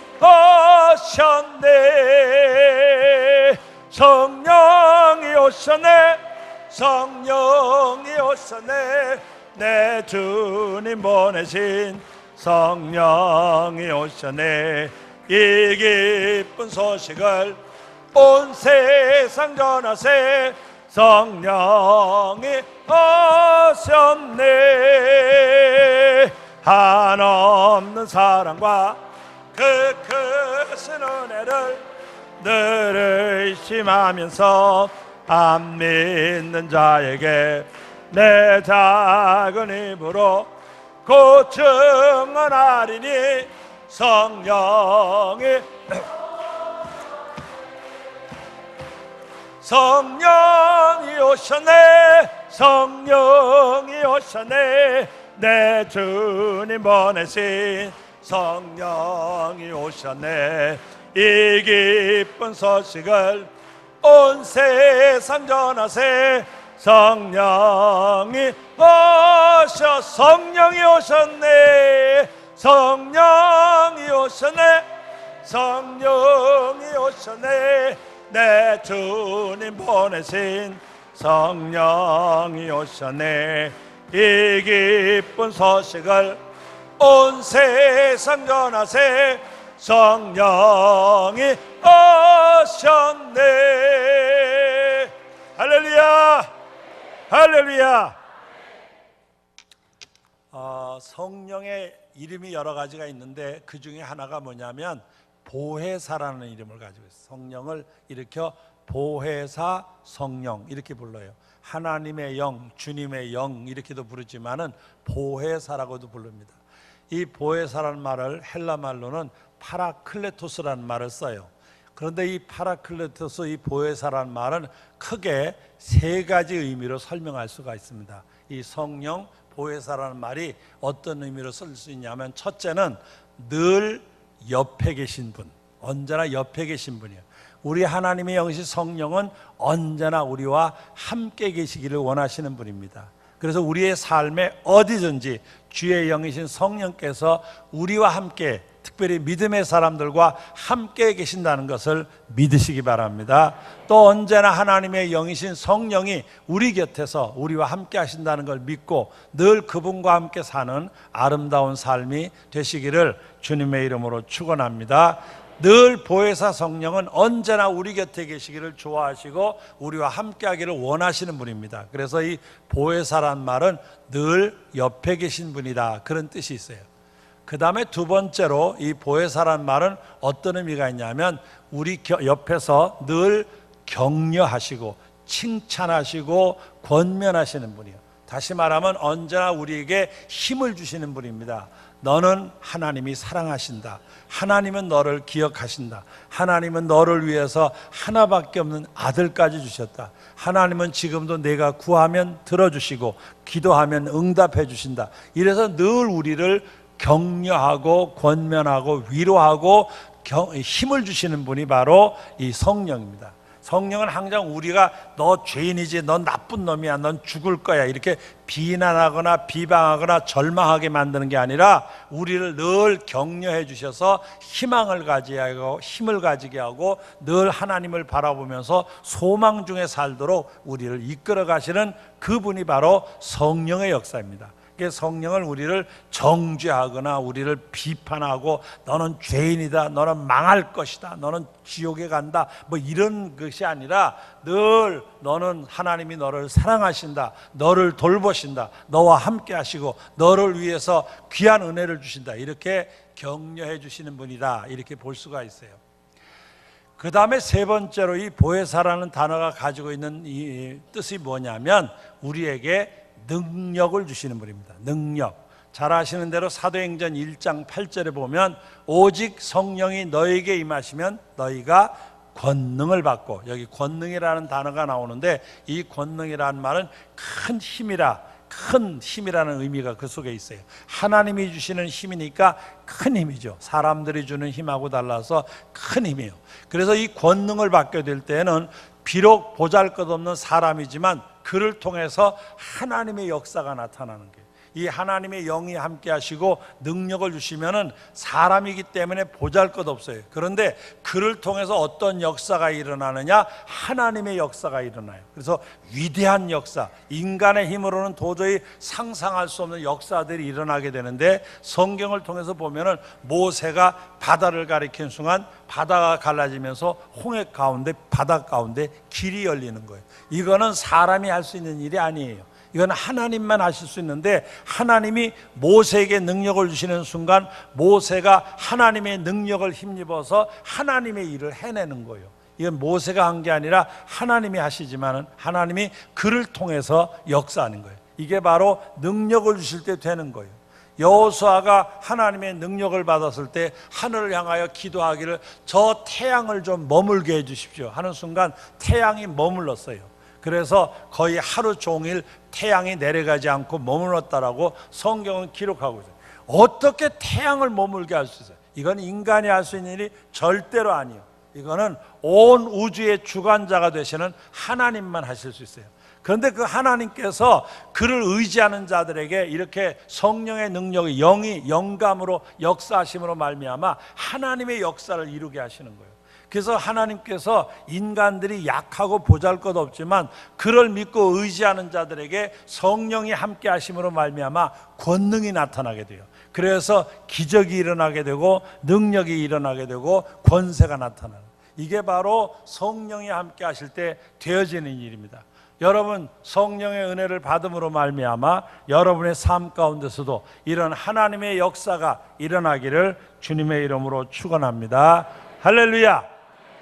Speaker 1: 오셨네. 성령이 오셨네. 성령이 오셨네. 내 주님 보내신 성령이 오셨네. 이 기쁜 소식을 온 세상 전하세. 성령이 오셨네. 한없는 사랑과 그 크신 은혜를 늘 의심하면서 안 믿는 자에게 내 작은 입으로 고증언하리니 성령이 오셨네. 성령이 오셨네. 내 주님 보내신 성령이 오셨네. 이 기쁜 소식을 온 세상 전하세. 성령이 오셨네. 성령이 오셨네, 성령이 오셨네, 내 주님 보내신 성령이 오셨네. 이 기쁜 소식을 온 세상 전하세, 성령이 오셨네. 할렐루야, 할렐루야. 성령의 이름이 여러 가지가 있는데 그 중에 하나가 뭐냐면 보혜사라는 이름을 가지고 있어요. 성령을 일으켜 보혜사 성령 이렇게 불러요. 하나님의 영, 주님의 영 이렇게도 부르지만은 보혜사라고도 부릅니다. 이 보혜사라는 말을 헬라 말로는 파라클레토스라는 말을 써요. 그런데 이 파라클레토스, 이 보혜사라는 말은 크게 세 가지 의미로 설명할 수가 있습니다. 이 성령 보혜사라는 말이 어떤 의미로 쓸 수 있냐면, 첫째는 늘 옆에 계신 분, 언제나 옆에 계신 분이에요. 우리 하나님의 영이신 성령은 언제나 우리와 함께 계시기를 원하시는 분입니다. 그래서 우리의 삶에 어디든지 주의 영이신 성령께서 우리와 함께, 특별히 믿음의 사람들과 함께 계신다는 것을 믿으시기 바랍니다. 또 언제나 하나님의 영이신 성령이 우리 곁에서 우리와 함께 하신다는 걸 믿고 늘 그분과 함께 사는 아름다운 삶이 되시기를 주님의 이름으로 축원합니다. 늘 보혜사 성령은 언제나 우리 곁에 계시기를 좋아하시고 우리와 함께 하기를 원하시는 분입니다. 그래서 이 보혜사란 말은 늘 옆에 계신 분이다, 그런 뜻이 있어요. 그 다음에 두 번째로 이 보혜사란 말은 어떤 의미가 있냐면 우리 옆에서 늘 격려하시고 칭찬하시고 권면하시는 분이에요. 다시 말하면 언제나 우리에게 힘을 주시는 분입니다. 너는 하나님이 사랑하신다, 하나님은 너를 기억하신다, 하나님은 너를 위해서 하나밖에 없는 아들까지 주셨다, 하나님은 지금도 내가 구하면 들어주시고 기도하면 응답해 주신다. 이래서 늘 우리를 격려하고 권면하고 위로하고 힘을 주시는 분이 바로 이 성령입니다. 성령은 항상 우리가 너 죄인이지, 넌 나쁜 놈이야, 넌 죽을 거야 이렇게 비난하거나 비방하거나 절망하게 만드는 게 아니라 우리를 늘 격려해 주셔서 희망을 가지게 하고 힘을 가지게 하고 늘 하나님을 바라보면서 소망 중에 살도록 우리를 이끌어 가시는 그분이 바로 성령의 역사입니다. 성령은 우리를 정죄하거나 우리를 비판하고 너는 죄인이다, 너는 망할 것이다, 너는 지옥에 간다 뭐 이런 것이 아니라 늘 너는 하나님이 너를 사랑하신다, 너를 돌보신다, 너와 함께 하시고 너를 위해서 귀한 은혜를 주신다, 이렇게 격려해 주시는 분이다, 이렇게 볼 수가 있어요. 그 다음에 세 번째로 이 보혜사라는 단어가 가지고 있는 이 뜻이 뭐냐면 우리에게 능력을 주시는 분입니다. 능력. 잘 아시는 대로 사도행전 1장 8절에 보면 오직 성령이 너에게 임하시면 너희가 권능을 받고, 여기 권능이라는 단어가 나오는데 이 권능이라는 말은 큰 힘이라는 의미가 그 속에 있어요. 하나님이 주시는 힘이니까 큰 힘이죠. 사람들이 주는 힘하고 달라서 큰 힘이에요. 그래서 이 권능을 받게 될 때는 비록 보잘것없는 사람이지만 그를 통해서 하나님의 역사가 나타나는 거예요. 이 하나님의 영이 함께 하시고 능력을 주시면은 사람이기 때문에 보잘것없어요. 그런데 그를 통해서 어떤 역사가 일어나느냐? 하나님의 역사가 일어나요. 그래서 위대한 역사, 인간의 힘으로는 도저히 상상할 수 없는 역사들이 일어나게 되는데, 성경을 통해서 보면은 모세가 바다를 가리킨 순간 바다가 갈라지면서 홍해 가운데, 바다 가운데 길이 열리는 거예요. 이거는 사람이 할 수 있는 일이 아니에요. 이건 하나님만 하실 수 있는데, 하나님이 모세에게 능력을 주시는 순간 모세가 하나님의 능력을 힘입어서 하나님의 일을 해내는 거예요. 이건 모세가 한 게 아니라 하나님이 하시지만 하나님이 그를 통해서 역사하는 거예요. 이게 바로 능력을 주실 때 되는 거예요. 여호수아가 하나님의 능력을 받았을 때 하늘을 향하여 기도하기를 저 태양을 좀 머물게 해 주십시오 하는 순간 태양이 머물렀어요. 그래서 거의 하루 종일 태양이 내려가지 않고 머물렀다라고 성경은 기록하고 있어요. 어떻게 태양을 머물게 할 수 있어요? 이건 인간이 할 수 있는 일이 절대로 아니에요. 이거는 온 우주의 주관자가 되시는 하나님만 하실 수 있어요. 그런데 그 하나님께서 그를 의지하는 자들에게 이렇게 성령의 능력이 영감으로 역사하심으로 말미암아 하나님의 역사를 이루게 하시는 거예요. 그래서 하나님께서 인간들이 약하고 보잘것없지만 그를 믿고 의지하는 자들에게 성령이 함께 하심으로 말미암아 권능이 나타나게 돼요. 그래서 기적이 일어나게 되고 능력이 일어나게 되고 권세가 나타나는, 이게 바로 성령이 함께 하실 때 되어지는 일입니다. 여러분, 성령의 은혜를 받음으로 말미암아 여러분의 삶 가운데서도 이런 하나님의 역사가 일어나기를 주님의 이름으로 축원합니다. 할렐루야.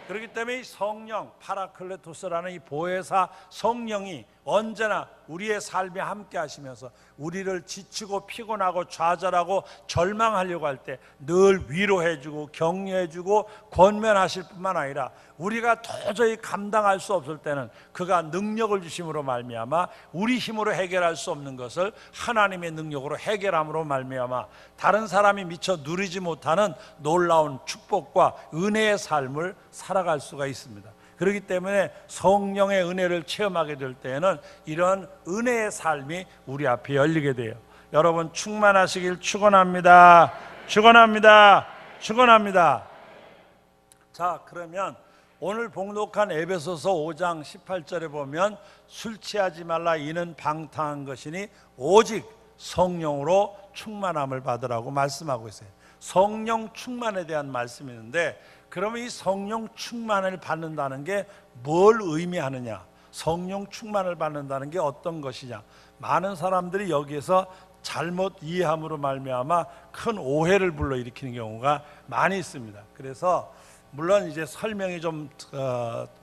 Speaker 1: 그렇기 때문에 이 성령, 파라클레토스라는 이 보혜사 성령이 언제나 우리의 삶에 함께 하시면서 우리를 지치고 피곤하고 좌절하고 절망하려고 할 때 늘 위로해주고 격려해주고 권면하실 뿐만 아니라 우리가 도저히 감당할 수 없을 때는 그가 능력을 주심으로 말미암아 우리 힘으로 해결할 수 없는 것을 하나님의 능력으로 해결함으로 말미암아 다른 사람이 미처 누리지 못하는 놀라운 축복과 은혜의 삶을 살아갈 수가 있습니다. 그렇기 때문에 성령의 은혜를 체험하게 될 때에는 이런 은혜의 삶이 우리 앞에 열리게 돼요. 여러분, 충만하시길 축원합니다. 축원합니다. 축원합니다. 자, 그러면 오늘 봉독한 에베소서 5장 18절에 보면 술 취하지 말라, 이는 방탕한 것이니 오직 성령으로 충만함을 받으라고 말씀하고 있어요. 성령 충만에 대한 말씀이 있는데, 그러면 이 성령 충만을 받는다는 게 뭘 의미하느냐, 성령 충만을 받는다는 게 어떤 것이냐, 많은 사람들이 여기에서 잘못 이해함으로 말미암아 큰 오해를 불러일으키는 경우가 많이 있습니다. 그래서 물론 이제 설명이 좀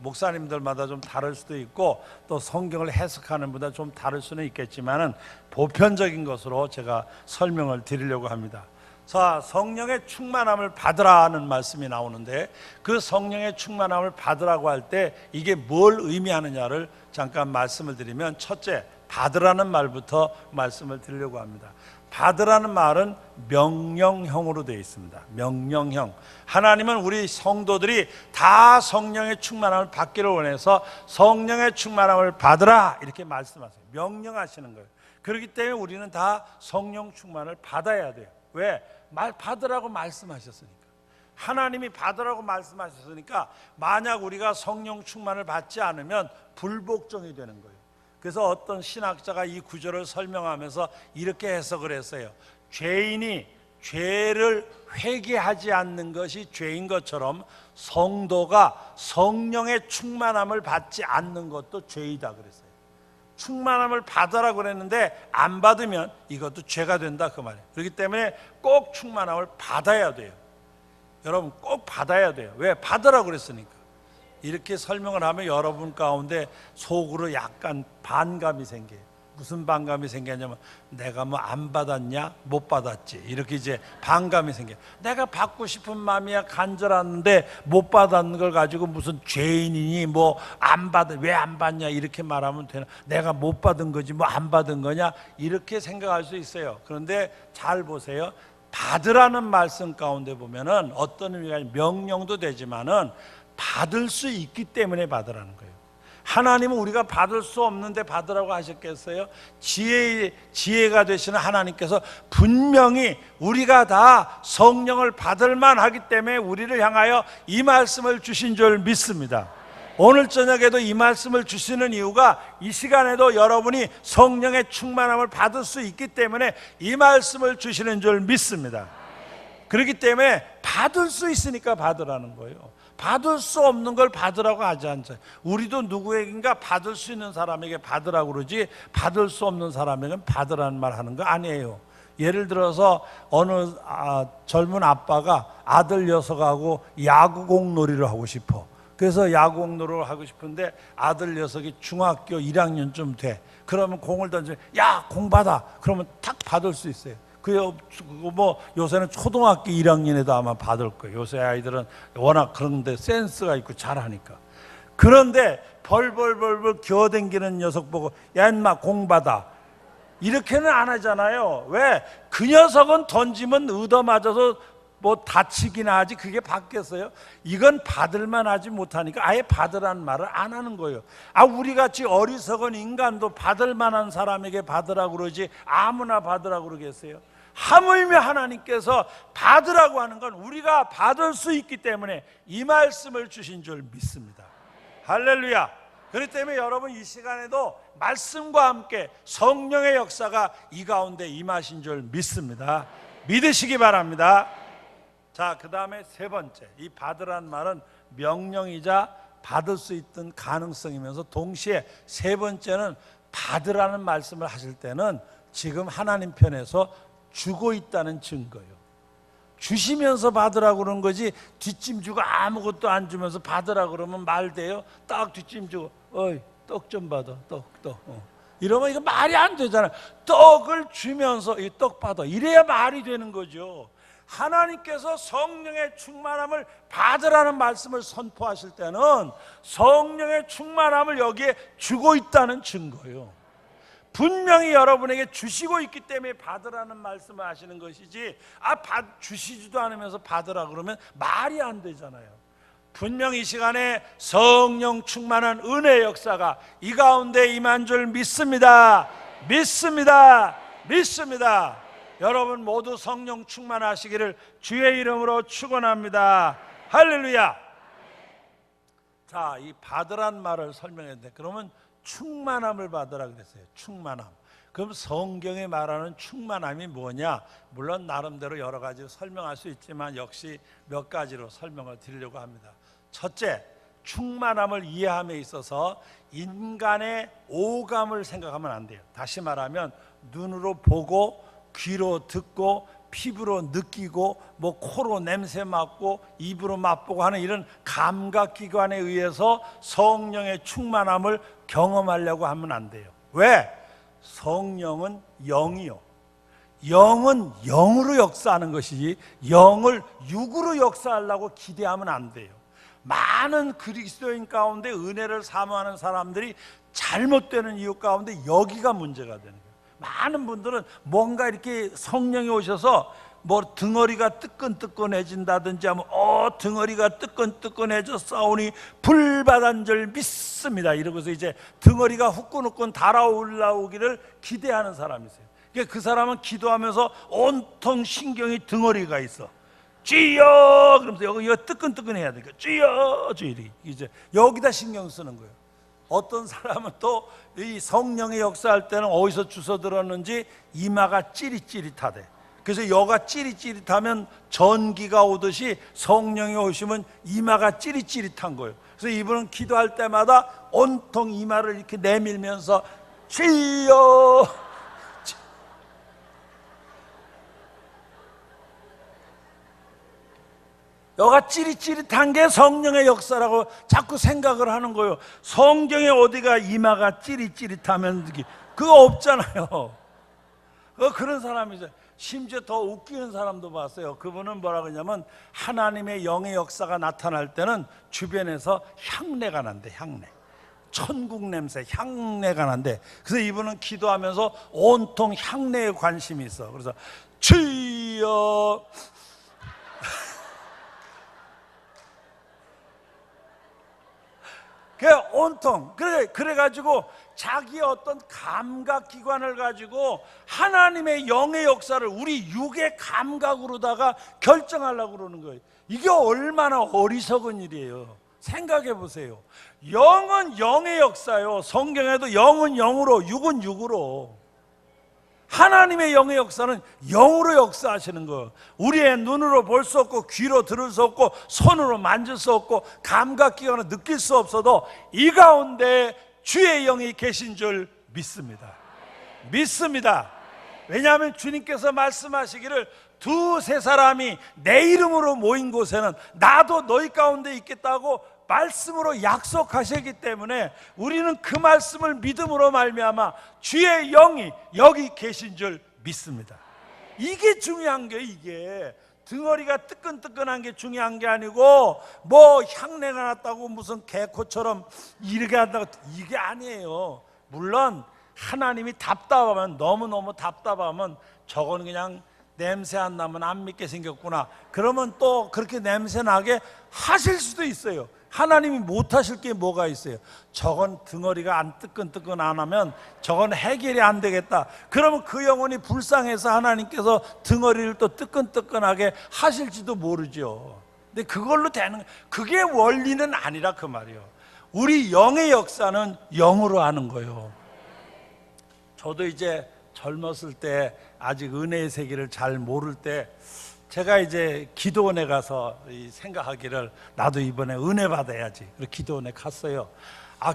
Speaker 1: 목사님들마다 좀 다를 수도 있고 또 성경을 해석하는 분마다 좀 다를 수는 있겠지만은 보편적인 것으로 제가 설명을 드리려고 합니다. 자, 성령의 충만함을 받으라는 말씀이 나오는데, 그 성령의 충만함을 받으라고 할 때 이게 뭘 의미하느냐를 잠깐 말씀을 드리면, 첫째, 받으라는 말부터 말씀을 드리려고 합니다. 받으라는 말은 명령형으로 되어 있습니다. 명령형. 하나님은 우리 성도들이 다 성령의 충만함을 받기를 원해서 성령의 충만함을 받으라 이렇게 말씀하세요. 명령하시는 거예요. 그렇기 때문에 우리는 다 성령 충만을 받아야 돼요. 왜? 받으라고 말씀하셨으니까. 하나님이 받으라고 말씀하셨으니까 만약 우리가 성령 충만을 받지 않으면 불복종이 되는 거예요. 그래서 어떤 신학자가 이 구절을 설명하면서 이렇게 해석을 했어요. 죄인이 죄를 회개하지 않는 것이 죄인 것처럼 성도가 성령의 충만함을 받지 않는 것도 죄이다 그랬어요. 충만함을 받으라 그랬는데 안 받으면 이것도 죄가 된다 그 말이에요. 그렇기 때문에 꼭 충만함을 받아야 돼요. 여러분, 꼭 받아야 돼요. 왜? 받으라 그랬으니까. 이렇게 설명을 하면 여러분 가운데 속으로 약간 반감이 생겨요. 무슨 반감이 생겼냐면, 내가 뭐 안 받았냐? 못 받았지. 이렇게 이제 반감이 생겨요. 내가 받고 싶은 마음이야 간절한데 못 받았는 걸 가지고 무슨 죄인이니 뭐 안 받아, 왜 안 받냐 이렇게 말하면 되나? 내가 못 받은 거지 뭐 안 받은 거냐? 이렇게 생각할 수 있어요. 그런데 잘 보세요. 받으라는 말씀 가운데 보면은 어떤 의미가 명령도 되지만은 받을 수 있기 때문에 받으라는 거예요. 하나님은 우리가 받을 수 없는데 받으라고 하셨겠어요? 지혜가 되시는 하나님께서 분명히 우리가 다 성령을 받을 만하기 때문에 우리를 향하여 이 말씀을 주신 줄 믿습니다. 오늘 저녁에도 이 말씀을 주시는 이유가 이 시간에도 여러분이 성령의 충만함을 받을 수 있기 때문에 이 말씀을 주시는 줄 믿습니다. 그렇기 때문에 받을 수 있으니까 받으라는 거예요. 받을 수 없는 걸 받으라고 하지 않죠. 우리도 누구에게인가 받을 수 있는 사람에게 받으라고 그러지 받을 수 없는 사람에게는 받으라는 말 하는 거 아니에요. 예를 들어서 어느 젊은 아빠가 아들 녀석하고 야구공 놀이를 하고 싶어. 그래서 야구공 놀이를 하고 싶은데 아들 녀석이 중학교 1학년쯤 돼. 그러면 공을 던지면 야, 공 받아. 그러면 탁 받을 수 있어요. 뭐 요새는 초등학교 1학년에도 아마 받을 거예요. 요새 아이들은 워낙 그런데 센스가 있고 잘하니까. 그런데 벌벌벌벌 기어댕기는 녀석 보고 야, 인마 공 받아. 이렇게는 안 하잖아요. 왜? 그 녀석은 던지면 얻어맞아서 뭐 다치기나 하지 그게 받겠어요? 이건 받을만 하지 못하니까 아예 받으라는 말을 안 하는 거예요. 우리같이 어리석은 인간도 받을 만한 사람에게 받으라고 그러지 아무나 받으라고 그러겠어요? 하물며 하나님께서 받으라고 하는 건 우리가 받을 수 있기 때문에 이 말씀을 주신 줄 믿습니다. 할렐루야. 그렇기 때문에 여러분 이 시간에도 말씀과 함께 성령의 역사가 이 가운데 임하신 줄 믿습니다. 믿으시기 바랍니다. 자, 그 다음에 세 번째, 이 받으란 말은 명령이자 받을 수 있던 가능성이면서 동시에 세 번째는 받으라는 말씀을 하실 때는 지금 하나님 편에서 주고 있다는 증거예요. 주시면서 받으라고 그러는 거지 뒷짐 주고 아무것도 안 주면서 받으라고 그러면 말 돼요? 딱 뒷짐 주고 어이 떡 좀 받아 떡 이러면 이거 말이 안 되잖아요. 떡을 주면서 이 떡 받아 이래야 말이 되는 거죠. 하나님께서 성령의 충만함을 받으라는 말씀을 선포하실 때는 성령의 충만함을 여기에 주고 있다는 증거예요. 분명히 여러분에게 주시고 있기 때문에 받으라는 말씀을 하시는 것이지 주시지도 않으면서 받으라 그러면 말이 안 되잖아요. 분명히 이 시간에 성령 충만한 은혜의 역사가 이 가운데 임한 줄 믿습니다. 믿습니다. 믿습니다. 여러분 모두 성령 충만하시기를 주의 이름으로 축원합니다. 할렐루야. 자, 이 받으란 말을 설명했는데 그러면 충만함을 받으라 그랬어요. 충만함. 그럼 성경에 말하는 충만함이 뭐냐? 물론 나름대로 여러 가지로 설명할 수 있지만 역시 몇 가지로 설명을 드리려고 합니다. 첫째, 충만함을 이해함에 있어서 인간의 오감을 생각하면 안 돼요. 다시 말하면 눈으로 보고 귀로 듣고 피부로 느끼고 뭐 코로 냄새 맡고 입으로 맛보고 하는 이런 감각기관에 의해서 성령의 충만함을 경험하려고 하면 안 돼요. 왜? 성령은 영이요. 영은 영으로 역사하는 것이지 영을 육으로 역사하려고 기대하면 안 돼요. 많은 그리스도인 가운데 은혜를 사모하는 사람들이 잘못되는 이유 가운데 여기가 문제가 되는 거예요. 많은 분들은 뭔가 이렇게 성령이 오셔서 뭐 등어리가 뜨끈뜨끈해진다든지 하면 등어리가 뜨끈뜨끈해져 싸우니 불바단 줄 믿습니다 이러고서 이제 등어리가 후끈후끈 달아올라오기를 기대하는 사람이 있어요. 그러니까 그 사람은 기도하면서 온통 신경이 등어리가 있어. 주여 그러면서 여기가 뜨끈뜨끈해야 되니까 주여 이제 여기다 신경 쓰는 거예요. 어떤 사람은 또 이 성령의 역사할 때는 어디서 주워 들었는지 이마가 찌릿찌릿하대. 그래서 여가 찌릿찌릿하면 전기가 오듯이 성령이 오시면 이마가 찌릿찌릿한 거예요. 그래서 이분은 기도할 때마다 온통 이마를 이렇게 내밀면서 주여 여가 찌릿찌릿한 게 성령의 역사라고 자꾸 생각을 하는 거예요. 성경에 어디가 이마가 찌릿찌릿하면 그거 없잖아요. 그런 사람이죠. 심지어 더 웃기는 사람도 봤어요. 그분은 뭐라고 하냐면 하나님의 영의 역사가 나타날 때는 주변에서 향내가 난대. 향내, 천국 냄새, 향내가 난대. 그래서 이분은 기도하면서 온통 향내에 관심이 있어. 그래서 주여 온통 그래가지고 자기의 어떤 감각기관을 가지고 하나님의 영의 역사를 우리 육의 감각으로다가 결정하려고 그러는 거예요. 이게 얼마나 어리석은 일이에요. 생각해 보세요. 영은 영의 역사요. 성경에도 영은 영으로, 육은 육으로. 하나님의 영의 역사는 영으로 역사하시는 거예요. 우리의 눈으로 볼 수 없고 귀로 들을 수 없고 손으로 만질 수 없고 감각기관으로 느낄 수 없어도 이 가운데 주의 영이 계신 줄 믿습니다. 믿습니다. 왜냐하면 주님께서 말씀하시기를 두세 사람이 내 이름으로 모인 곳에는 나도 너희 가운데 있겠다고 말씀으로 약속하셨기 때문에 우리는 그 말씀을 믿음으로 말미암아 주의 영이 여기 계신 줄 믿습니다. 이게 중요한 거예요. 이게 등어리가 뜨끈뜨끈한 게 중요한 게 아니고 뭐 향내가 났다고 무슨 개코처럼 이렇게 한다고 이게 아니에요. 물론 하나님이 답답하면 너무너무 답답하면 저건 그냥 냄새 안 나면 안 믿게 생겼구나. 그러면 또 그렇게 냄새 나게 하실 수도 있어요. 하나님이 못 하실 게 뭐가 있어요? 저건 덩어리가 안 뜨끈뜨끈 안 하면 저건 해결이 안 되겠다. 그러면 그 영혼이 불쌍해서 하나님께서 덩어리를 또 뜨끈뜨끈하게 하실지도 모르죠. 근데 그걸로 되는, 그게 원리는 아니라 그 말이에요. 우리 영의 역사는 영으로 하는 거예요. 저도 이제 젊었을 때 아직 은혜의 세계를 잘 모를 때 제가 이제 기도원에 가서 생각하기를 나도 이번에 은혜 받아야지. 그래서 기도원에 갔어요.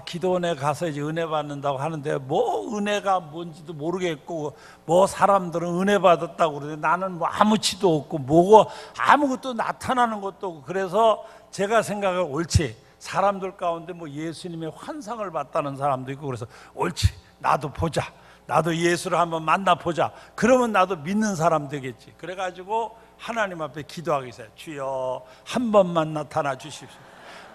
Speaker 1: 기도원에 가서 이제 은혜 받는다고 하는데 뭐 은혜가 뭔지도 모르겠고 뭐 사람들은 은혜 받았다고 그러는데 나는 뭐 아무치도 없고 뭐고 아무것도 나타나는 것도 없고 그래서 제가 생각을 옳지. 사람들 가운데 뭐 예수님의 환상을 봤다는 사람도 있고 그래서 옳지. 나도 보자. 나도 예수를 한번 만나보자. 그러면 나도 믿는 사람 되겠지. 그래가지고 하나님 앞에 기도하기 시작해요. 주여 한 번만 나타나 주십시오.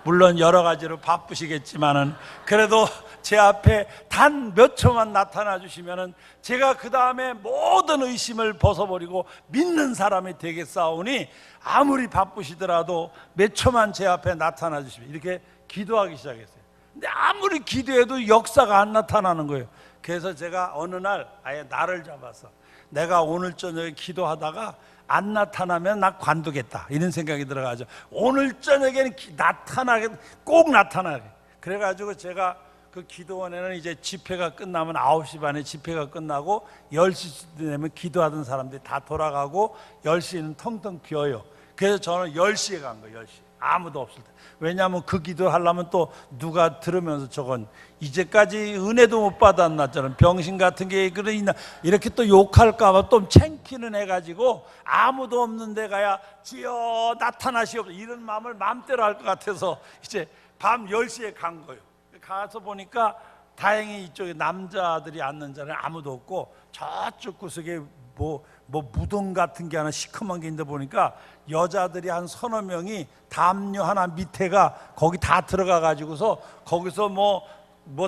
Speaker 1: 물론 여러 가지로 바쁘시겠지만은 그래도 제 앞에 단 몇 초만 나타나 주시면은 제가 그 다음에 모든 의심을 벗어버리고 믿는 사람이 되겠사오니 아무리 바쁘시더라도 몇 초만 제 앞에 나타나 주십시오. 이렇게 기도하기 시작했어요. 근데 아무리 기도해도 역사가 안 나타나는 거예요. 그래서 제가 어느 날 아예 날을 잡아서 내가 오늘 저녁에 기도하다가 안 나타나면 나 관두겠다 이런 생각이 들어가죠. 오늘 저녁에는 꼭 나타나게. 그래가지고 제가 그 기도원에는 이제 집회가 끝나면 9시 반에 집회가 끝나고 10시 되면 기도하던 사람들이 다 돌아가고 10시는 텅텅 비어요. 그래서 저는 10시에 간 거예요. 10시 아무도 없을 때. 왜냐하면 그 기도하려면 또 누가 들으면서 저건 이제까지 은혜도 못 받았나 저는 병신 같은 게 그러나 이렇게 또 욕할까봐 또 챙기는 해가지고 아무도 없는 데 가야 주여 나타나시옵소서 이런 마음을 마음대로 할 것 같아서 이제 밤 10시에 간 거예요. 가서 보니까 다행히 이쪽에 남자들이 앉는 자리는 아무도 없고 저쪽 구석에 뭐 무덤 같은 게 하나 시커먼 게 있는데 보니까 여자들이 한 서너 명이 담요 하나 밑에가 거기 다 들어가 가지고서 거기서 뭐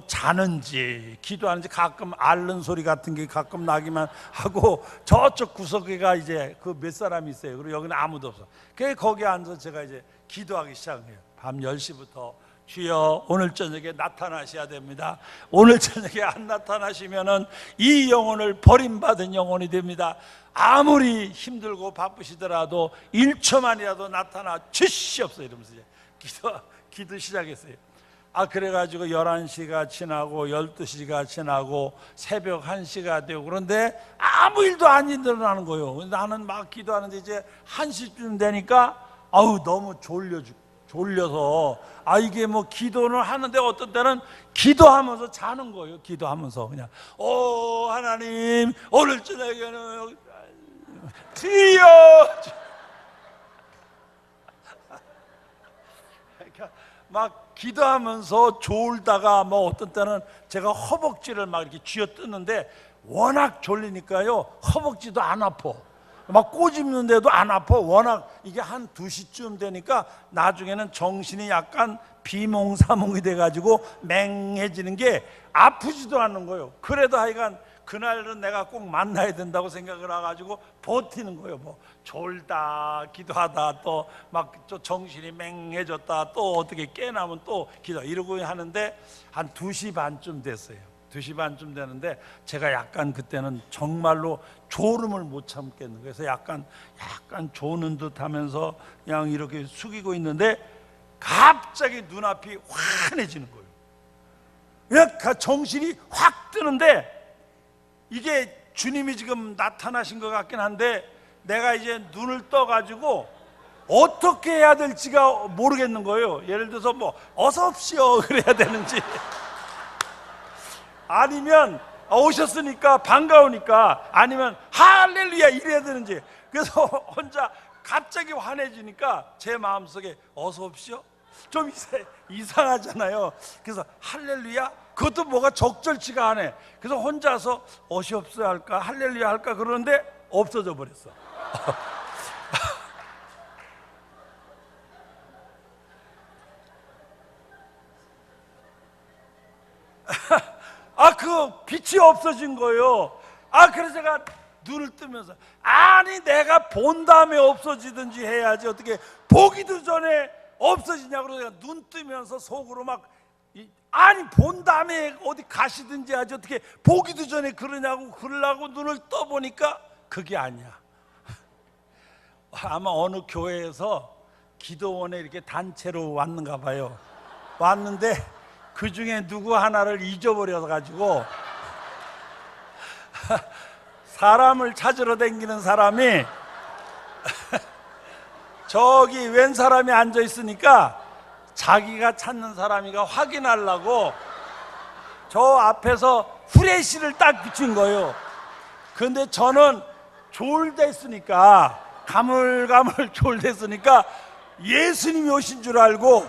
Speaker 1: 자는지 기도하는지 가끔 앓는 소리 같은 게 가끔 나기만 하고 저쪽 구석에가 이제 그 몇 사람이 있어요. 그리고 여기는 아무도 없어. 그래서 거기 앉아서 제가 이제 기도하기 시작해요. 밤 10시부터 주여 오늘 저녁에 나타나셔야 됩니다. 오늘 저녁에 안 나타나시면은 이 영혼을 버림받은 영혼이 됩니다. 아무리 힘들고 바쁘시더라도 1초만이라도 나타나 주시옵소서 이러면서 이제 기도 시작했어요. 그래가지고 11시가 지나고 12시가 지나고 새벽 1시가 되고 그런데 아무 일도 안 일어나는 거예요. 나는 막 기도하는데 이제 1시쯤 되니까 너무 졸려서 이게 뭐 기도는 하는데 어떤 때는 기도하면서 자는 거예요. 기도하면서 그냥 하나님 오늘 저녁에는 주여 그러니까 막 기도하면서 졸다가 뭐 어떤 때는 제가 허벅지를 막 이렇게 쥐어뜯는데 워낙 졸리니까요 허벅지도 안 아파. 막 꼬집는데도 안 아파. 워낙 이게 한 2시쯤 되니까 나중에는 정신이 약간 비몽사몽이 돼가지고 맹해지는 게 아프지도 않는 거예요. 그래도 하여간 그날은 내가 꼭 만나야 된다고 생각을 해가지고 버티는 거예요. 뭐 졸다 기도하다 또 막 정신이 맹해졌다 또 어떻게 깨나면 또 기도 이러고 하는데 한 2시 반쯤 됐어요. 2시 반쯤 되는데 제가 약간 그때는 정말로 졸음을 못 참겠는 거예요. 그래서 약간 조는 듯 하면서 그냥 이렇게 숙이고 있는데 갑자기 눈앞이 환해지는 거예요. 그냥 정신이 확 뜨는데 이게 주님이 지금 나타나신 것 같긴 한데 내가 이제 눈을 떠가지고 어떻게 해야 될지가 모르겠는 거예요. 예를 들어서 뭐 어서 오십시오 그래야 되는지 아니면 오셨으니까 반가우니까 아니면 할렐루야 이래야 되는지. 그래서 혼자 갑자기 환해지니까 제 마음속에 어서 오십시오 좀 이상하잖아요. 그래서 할렐루야 그것도 뭐가 적절치가 않아. 그래서 혼자서 오시옵소서 할까 할렐루야 할까 그러는데 없어져 버렸어. 그 빛이 없어진 거예요. 그래서 제가 눈을 뜨면서 아니 내가 본 다음에 없어지든지 해야지 어떻게 보기도 전에 없어지냐고. 그러니까 눈 뜨면서 속으로 막 아니 본 다음에 어디 가시든지 하지 어떻게 보기도 전에 그러냐고 그러려고 눈을 떠보니까 그게 아니야. 아마 어느 교회에서 기도원에 이렇게 단체로 왔는가 봐요. 왔는데 그 중에 누구 하나를 잊어버려 가지고 사람을 찾으러 다니는 사람이 저기 웬 사람이 앉아 있으니까 자기가 찾는 사람이가 확인하려고 저 앞에서 후레쉬를 딱 비춘 거예요. 근데 저는 졸됐으니까 가물가물 졸됐으니까 예수님이 오신 줄 알고,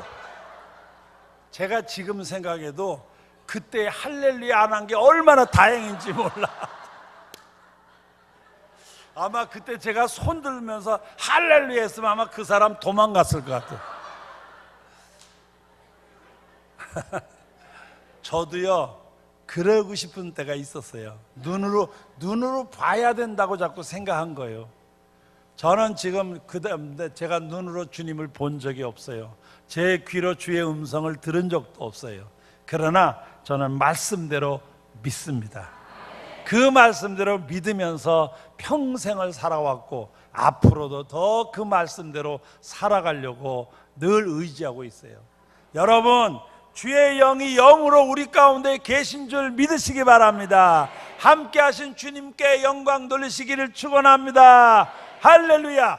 Speaker 1: 제가 지금 생각해도 그때 할렐루야 안 한 게 얼마나 다행인지 몰라. 아마 그때 제가 손 들면서 할렐루야 했으면 아마 그 사람 도망갔을 것 같아요. 저도요 그러고 싶은 때가 있었어요. 눈으로 봐야 된다고 자꾸 생각한 거예요. 저는 지금 제가 눈으로 주님을 본 적이 없어요. 제 귀로 주의 음성을 들은 적도 없어요. 그러나 저는 말씀대로 믿습니다. 그 말씀대로 믿으면서 평생을 살아왔고 앞으로도 더 그 말씀대로 살아가려고 늘 의지하고 있어요. 여러분, 주의 영이 영으로 우리 가운데 계신 줄 믿으시기 바랍니다. 함께 하신 주님께 영광 돌리시기를 축원합니다. 할렐루야.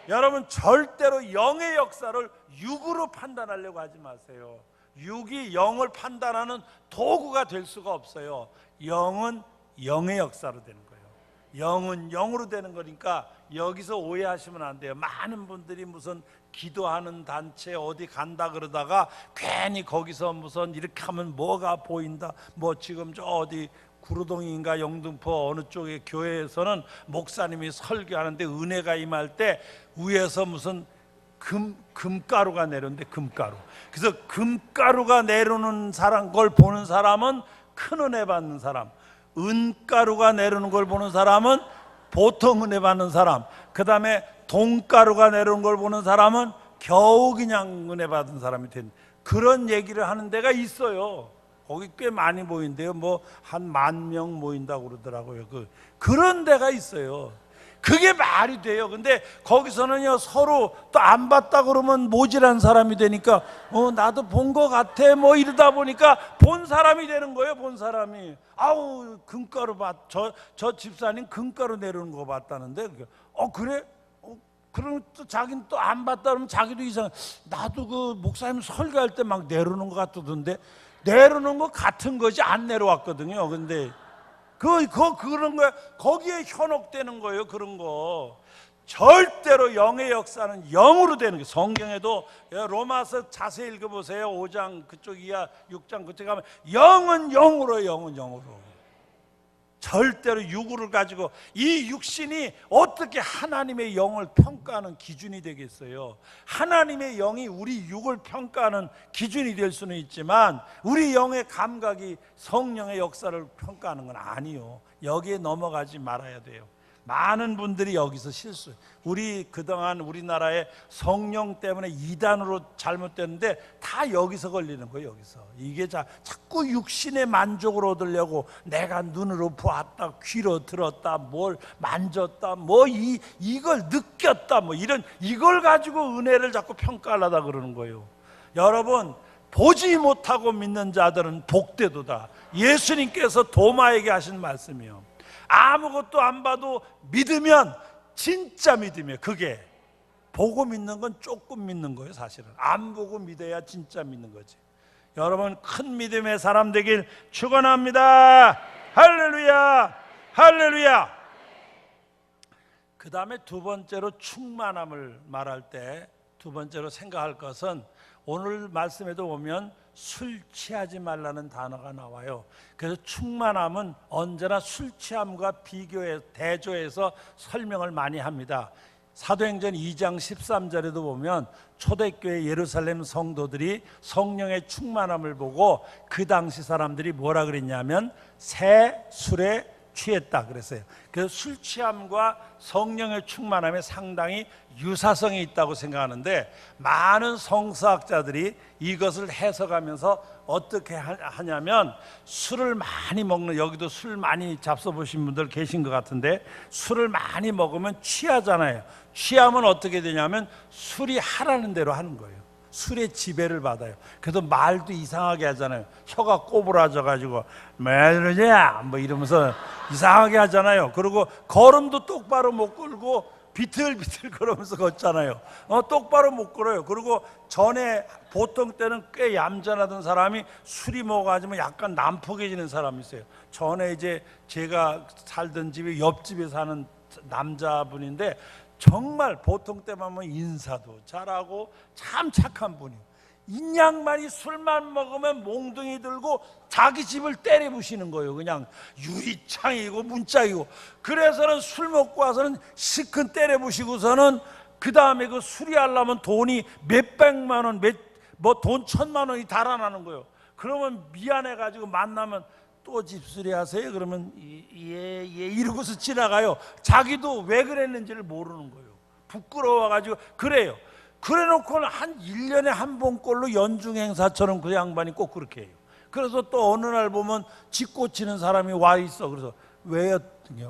Speaker 1: 여러분, 절대로 영의 역사를 육으로 판단하려고 하지 마세요. 육이 영을 판단하는 도구가 될 수가 없어요. 영은 영의 역사로 되는 거예요. 영은 영으로 되는 거니까 여기서 오해하시면 안 돼요. 많은 분들이 무슨 기도하는 단체 어디 간다 그러다가 괜히 거기서 무슨 이렇게 하면 뭐가 보인다, 뭐 지금 저 어디 구로동인가 영등포 어느 쪽의 교회에서는 목사님이 설교하는데 은혜가 임할 때 위에서 무슨 금가루가 내려오는데, 금가루. 그래서 금가루가 내려오는 사람, 걸 보는 사람은 큰 은혜 받는 사람, 은가루가 내려오는 걸 보는 사람은 보통 은혜 받는 사람, 그 다음에 돈가루가 내려오는 걸 보는 사람은 겨우 그냥 은혜 받은 사람이 된, 그런 얘기를 하는 데가 있어요. 거기 꽤 많이 모인대요. 뭐 한 10,000명 모인다고 그러더라고요. 그런 데가 있어요. 그게 말이 돼요. 근데 거기서는요 서로 또 안 봤다 그러면 모질한 사람이 되니까 나도 본 거 같아 뭐 이러다 보니까 본 사람이 되는 거예요. 본 사람이. 아우 금가루 저 집사님 금가루 내려오는 거 봤다는데 그래? 그러면 또 자기는 또 안 봤다 그러면 자기도 이상. 나도 그 목사님 설교할 때 막 내려오는 거 같던데 내려오는 거 같은 거지 안 내려왔거든요. 근데 그런 거야. 거기에 현혹되는 거예요. 그런 거. 절대로 영의 역사는 영으로 되는 거예요. 성경에도 로마서 자세히 읽어보세요. 5장 그쪽 이하 6장 그쪽 가면 영은 영으로, 영은 영으로. 절대로 육을 가지고 이 육신이 어떻게 하나님의 영을 평가하는 기준이 되겠어요? 하나님의 영이 우리 육을 평가하는 기준이 될 수는 있지만 우리 영의 감각이 성령의 역사를 평가하는 건 아니요. 여기에 넘어가지 말아야 돼요. 많은 분들이 여기서 실수. 우리 그동안 우리나라의 성령 때문에 이단으로 잘못됐는데 다 여기서 걸리는 거예요. 여기서 이게 자꾸 육신의 만족을 얻으려고 내가 눈으로 보았다, 귀로 들었다, 뭘 만졌다, 뭐 이걸 느꼈다, 뭐 이걸 가지고 은혜를 자꾸 평가하려다 그러는 거예요. 여러분, 보지 못하고 믿는 자들은 복되도다. 예수님께서 도마에게 하신 말씀이요. 아무것도 안 봐도 믿으면 진짜 믿으면, 그게 보고 믿는 건 조금 믿는 거예요. 사실은 안 보고 믿어야 진짜 믿는 거지. 여러분, 큰 믿음의 사람 되길 축원합니다. 할렐루야, 할렐루야. 그 다음에 두 번째로 충만함을 말할 때 두 번째로 생각할 것은 오늘 말씀에도 보면 술 취하지 말라는 단어가 나와요. 그래서 충만함은 언제나 술 취함과 대조해서 설명을 많이 합니다. 사도행전 2장 13절에도 보면 초대교회 예루살렘 성도들이 성령의 충만함을 보고 그 당시 사람들이 뭐라 그랬냐면 새 술에 취했다 그랬어요. 그래서 술 취함과 성령의 충만함에 상당히 유사성이 있다고 생각하는데, 많은 성서학자들이 이것을 해석하면서 어떻게 하냐면, 술을 많이 먹는, 여기도 술 많이 잡숴보신 분들 계신 것 같은데, 술을 많이 먹으면 취하잖아요. 취하면 어떻게 되냐면 술이 하라는 대로 하는 거예요. 술의 지배를 받아요. 그래서 말도 이상하게 하잖아요. 혀가 꼬부라져 가지고 왜 그러냐 뭐 이러면서 이상하게 하잖아요. 그리고 걸음도 똑바로 못 걸고 비틀비틀 걸으면서 걷잖아요. 똑바로 못 걸어요. 그리고 전에 보통 때는 꽤 얌전하던 사람이 술이 먹어가지고 약간 난폭해지는 사람이 있어요. 전에 이제 제가 살던 집이 옆집에 사는 남자분인데, 정말 보통 때만 하면 인사도 잘하고 참 착한 분이에요. 이 양반이 술만 먹으면 몽둥이 들고 자기 집을 때려 부시는 거예요. 그냥 유리창이고 문짝이고. 그래서는 술 먹고 와서는 시큰 때려 부시고서는 그 다음에 그 수리하려면 돈이 몇백만 원, 뭐 돈 1,000만 원이 달아나는 거예요. 그러면 미안해가지고 만나면 또 집수리 하세요? 그러면 예 이러고서 지나가요. 자기도 왜 그랬는지를 모르는 거예요. 부끄러워가지고 그래요. 그래 놓고는 한 1년에 한 번꼴로 연중 행사처럼 그 양반이 꼭 그렇게 해요. 그래서 또 어느 날 보면 집 고치는 사람이 와 있어. 그래서 왜요?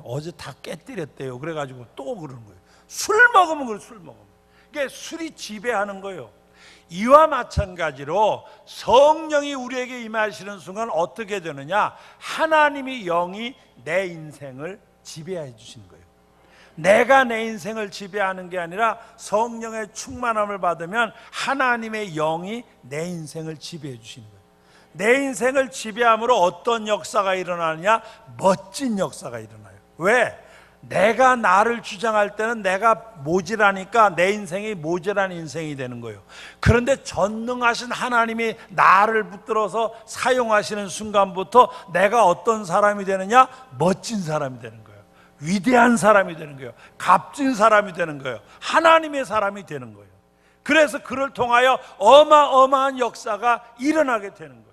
Speaker 1: 어제 다 깨뜨렸대요. 그래가지고 또 그러는 거예요. 술 먹으면 그래, 술 먹으면. 이게 술이 지배하는 거예요. 이와 마찬가지로 성령이 우리에게 임하시는 순간 어떻게 되느냐? 하나님의 영이 내 인생을 지배해 주시는 거예요. 내가 내 인생을 지배하는 게 아니라 성령의 충만함을 받으면 하나님의 영이 내 인생을 지배해 주시는 거예요. 내 인생을 지배함으로 어떤 역사가 일어나느냐? 멋진 역사가 일어나요. 왜? 내가 나를 주장할 때는 내가 모질하니까 내 인생이 모질한 인생이 되는 거예요. 그런데 전능하신 하나님이 나를 붙들어서 사용하시는 순간부터 내가 어떤 사람이 되느냐? 멋진 사람이 되는 거예요. 위대한 사람이 되는 거예요. 값진 사람이 되는 거예요. 하나님의 사람이 되는 거예요. 그래서 그를 통하여 어마어마한 역사가 일어나게 되는 거예요.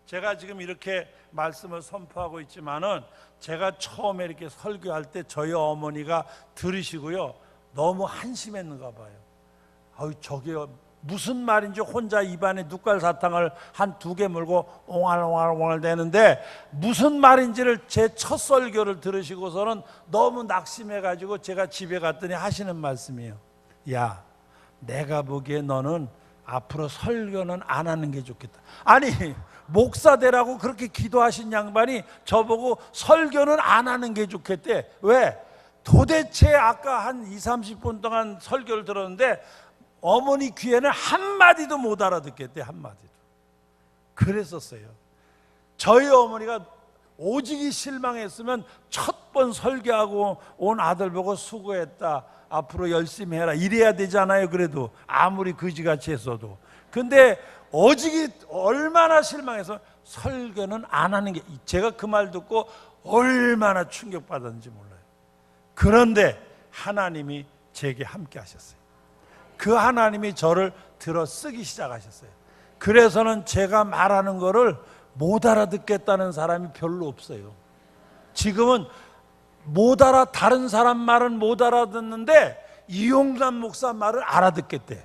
Speaker 1: 제가 지금 이렇게 말씀을 선포하고 있지만은, 제가 처음에 이렇게 설교할 때 저희 어머니가 들으시고요, 너무 한심했는가 봐요. 저게 무슨 말인지 혼자 입안에 눕갈 사탕을 한 2개 물고 옹알옹알 대는데, 무슨 말인지를 제 첫 설교를 들으시고서는 너무 낙심해가지고 제가 집에 갔더니 하시는 말씀이에요. 야, 내가 보기에 너는 앞으로 설교는 안 하는 게 좋겠다. 아니, 목사 되라고 그렇게 기도하신 양반이 저보고 설교는 안 하는 게 좋겠대. 왜? 도대체 아까 한 20-30분 동안 설교를 들었는데 어머니 귀에는 한마디도 못 알아듣겠대. 한마디도. 그랬었어요. 저희 어머니가 오직이 실망했으면 첫 번 설교하고 온 아들 보고 수고했다, 앞으로 열심히 해라 이래야 되잖아요. 그래도 아무리 거지같이 했어도. 근데 오직이 얼마나 실망해서 설교는 안 하는 게, 제가 그 말 듣고 얼마나 충격받았는지 몰라요. 그런데 하나님이 제게 함께 하셨어요. 그 하나님이 저를 들어 쓰기 시작하셨어요. 그래서는 제가 말하는 거를 못 알아듣겠다는 사람이 별로 없어요. 지금은 다른 사람 말은 못 알아듣는데 이용남 목사 말을 알아듣겠대.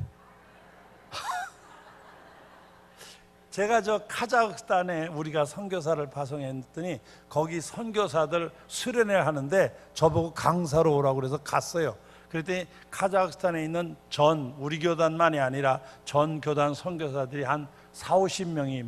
Speaker 1: 제가 저 카자흐스탄에 우리가 선교사를 파송했더니 거기 선교사들 수련회 하는데 저보고 강사로 오라고 그래서 갔어요. 그랬더니 카자흐스탄에 있는 우리 교단만이 아니라 전 교단 선교사들이 한 40-50명이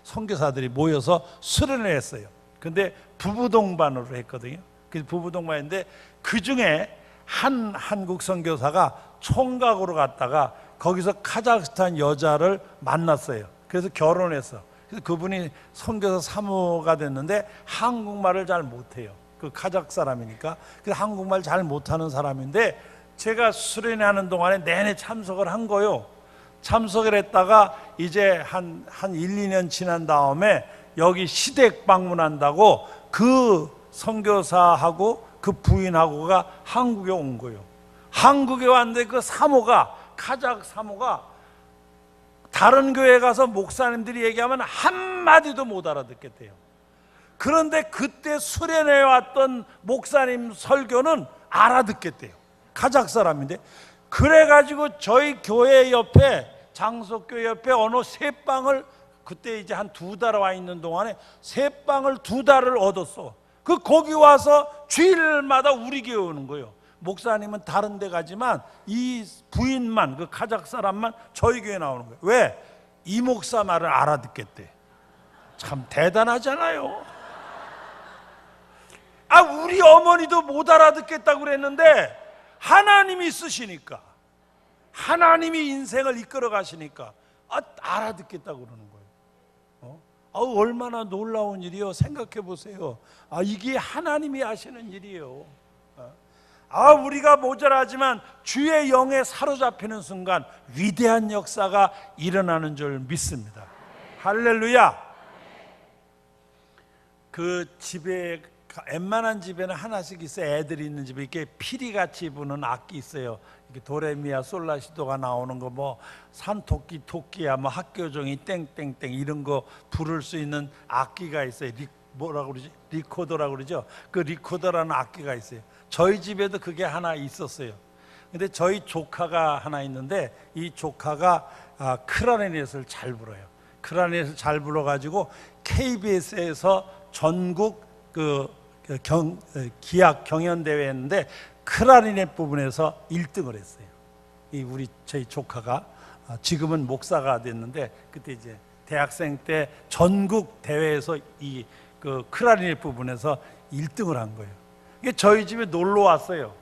Speaker 1: 선교사들이 모여서 수련을 했어요. 근데 부부 동반으로 했거든요. 그래서 부부 동반인데 그 중에 한 한국 선교사가 총각으로 갔다가 거기서 카자흐스탄 여자를 만났어요. 그래서 결혼했어. 그래서 그분이 선교사 사모가 됐는데 한국말을 잘 못해요. 그 카자흐 사람이니까. 그래서 한국말 잘 못하는 사람인데 제가 수련회 하는 동안에 내내 참석을 한 거요. 참석을 했다가 이제 한 1-2년 지난 다음에 여기 시댁 방문한다고 그 선교사하고 그 부인하고가 한국에 온 거예요. 한국에 왔는데 그 사모가, 카자흐 사모가 다른 교회 가서 목사님들이 얘기하면 한마디도 못 알아듣겠대요. 그런데 그때 수련회 왔던 목사님 설교는 알아듣겠대요. 카자흐 사람인데. 그래가지고 저희 교회 옆에, 장석교회 옆에 어느 새방을, 그때 이제 한 2달 와 있는 동안에 새방을 2달을 얻었어. 거기 와서 주일마다 우리 교회 오는 거예요. 목사님은 다른 데 가지만 이 부인만, 그 카자흐 사람만 저희 교회 나오는 거예요. 왜? 이 목사 말을 알아듣겠대. 참 대단하잖아요. 우리 어머니도 못 알아듣겠다고 그랬는데 하나님이 쓰시니까, 하나님이 인생을 이끌어 가시니까 알아듣겠다고 그러는 거예요. 얼마나 놀라운 일이요. 생각해 보세요. 이게 하나님이 하시는 일이에요. 우리가 모자라지만 주의 영에 사로잡히는 순간 위대한 역사가 일어나는 줄 믿습니다. 할렐루야. 그 집에, 웬만한 집에는 하나씩 있어요. 애들이 있는 집에 이렇게 피리같이 부는 악기 있어요. 이렇게 도레미야 솔라시도가 나오는 거, 뭐 산토끼 토끼야, 뭐 학교종이 땡땡땡 이런 거 부를 수 있는 악기가 있어요. 뭐라고 그러지? 리코더라고 그러죠. 그 리코더라는 악기가 있어요. 저희 집에도 그게 하나 있었어요. 근데 저희 조카가 하나 있는데 이 조카가 클라리넷을 잘 불어요. 클라리넷을 잘 불어가지고 KBS에서 전국 기악 경연대회 했는데 클라리넷 부분에서 1등을 했어요. 저희 조카가 지금은 목사가 됐는데 그때 이제 대학생 때 전국 대회에서 그 클라리넷 부분에서 1등을 한 거예요. 이게 저희 집에 놀러 왔어요.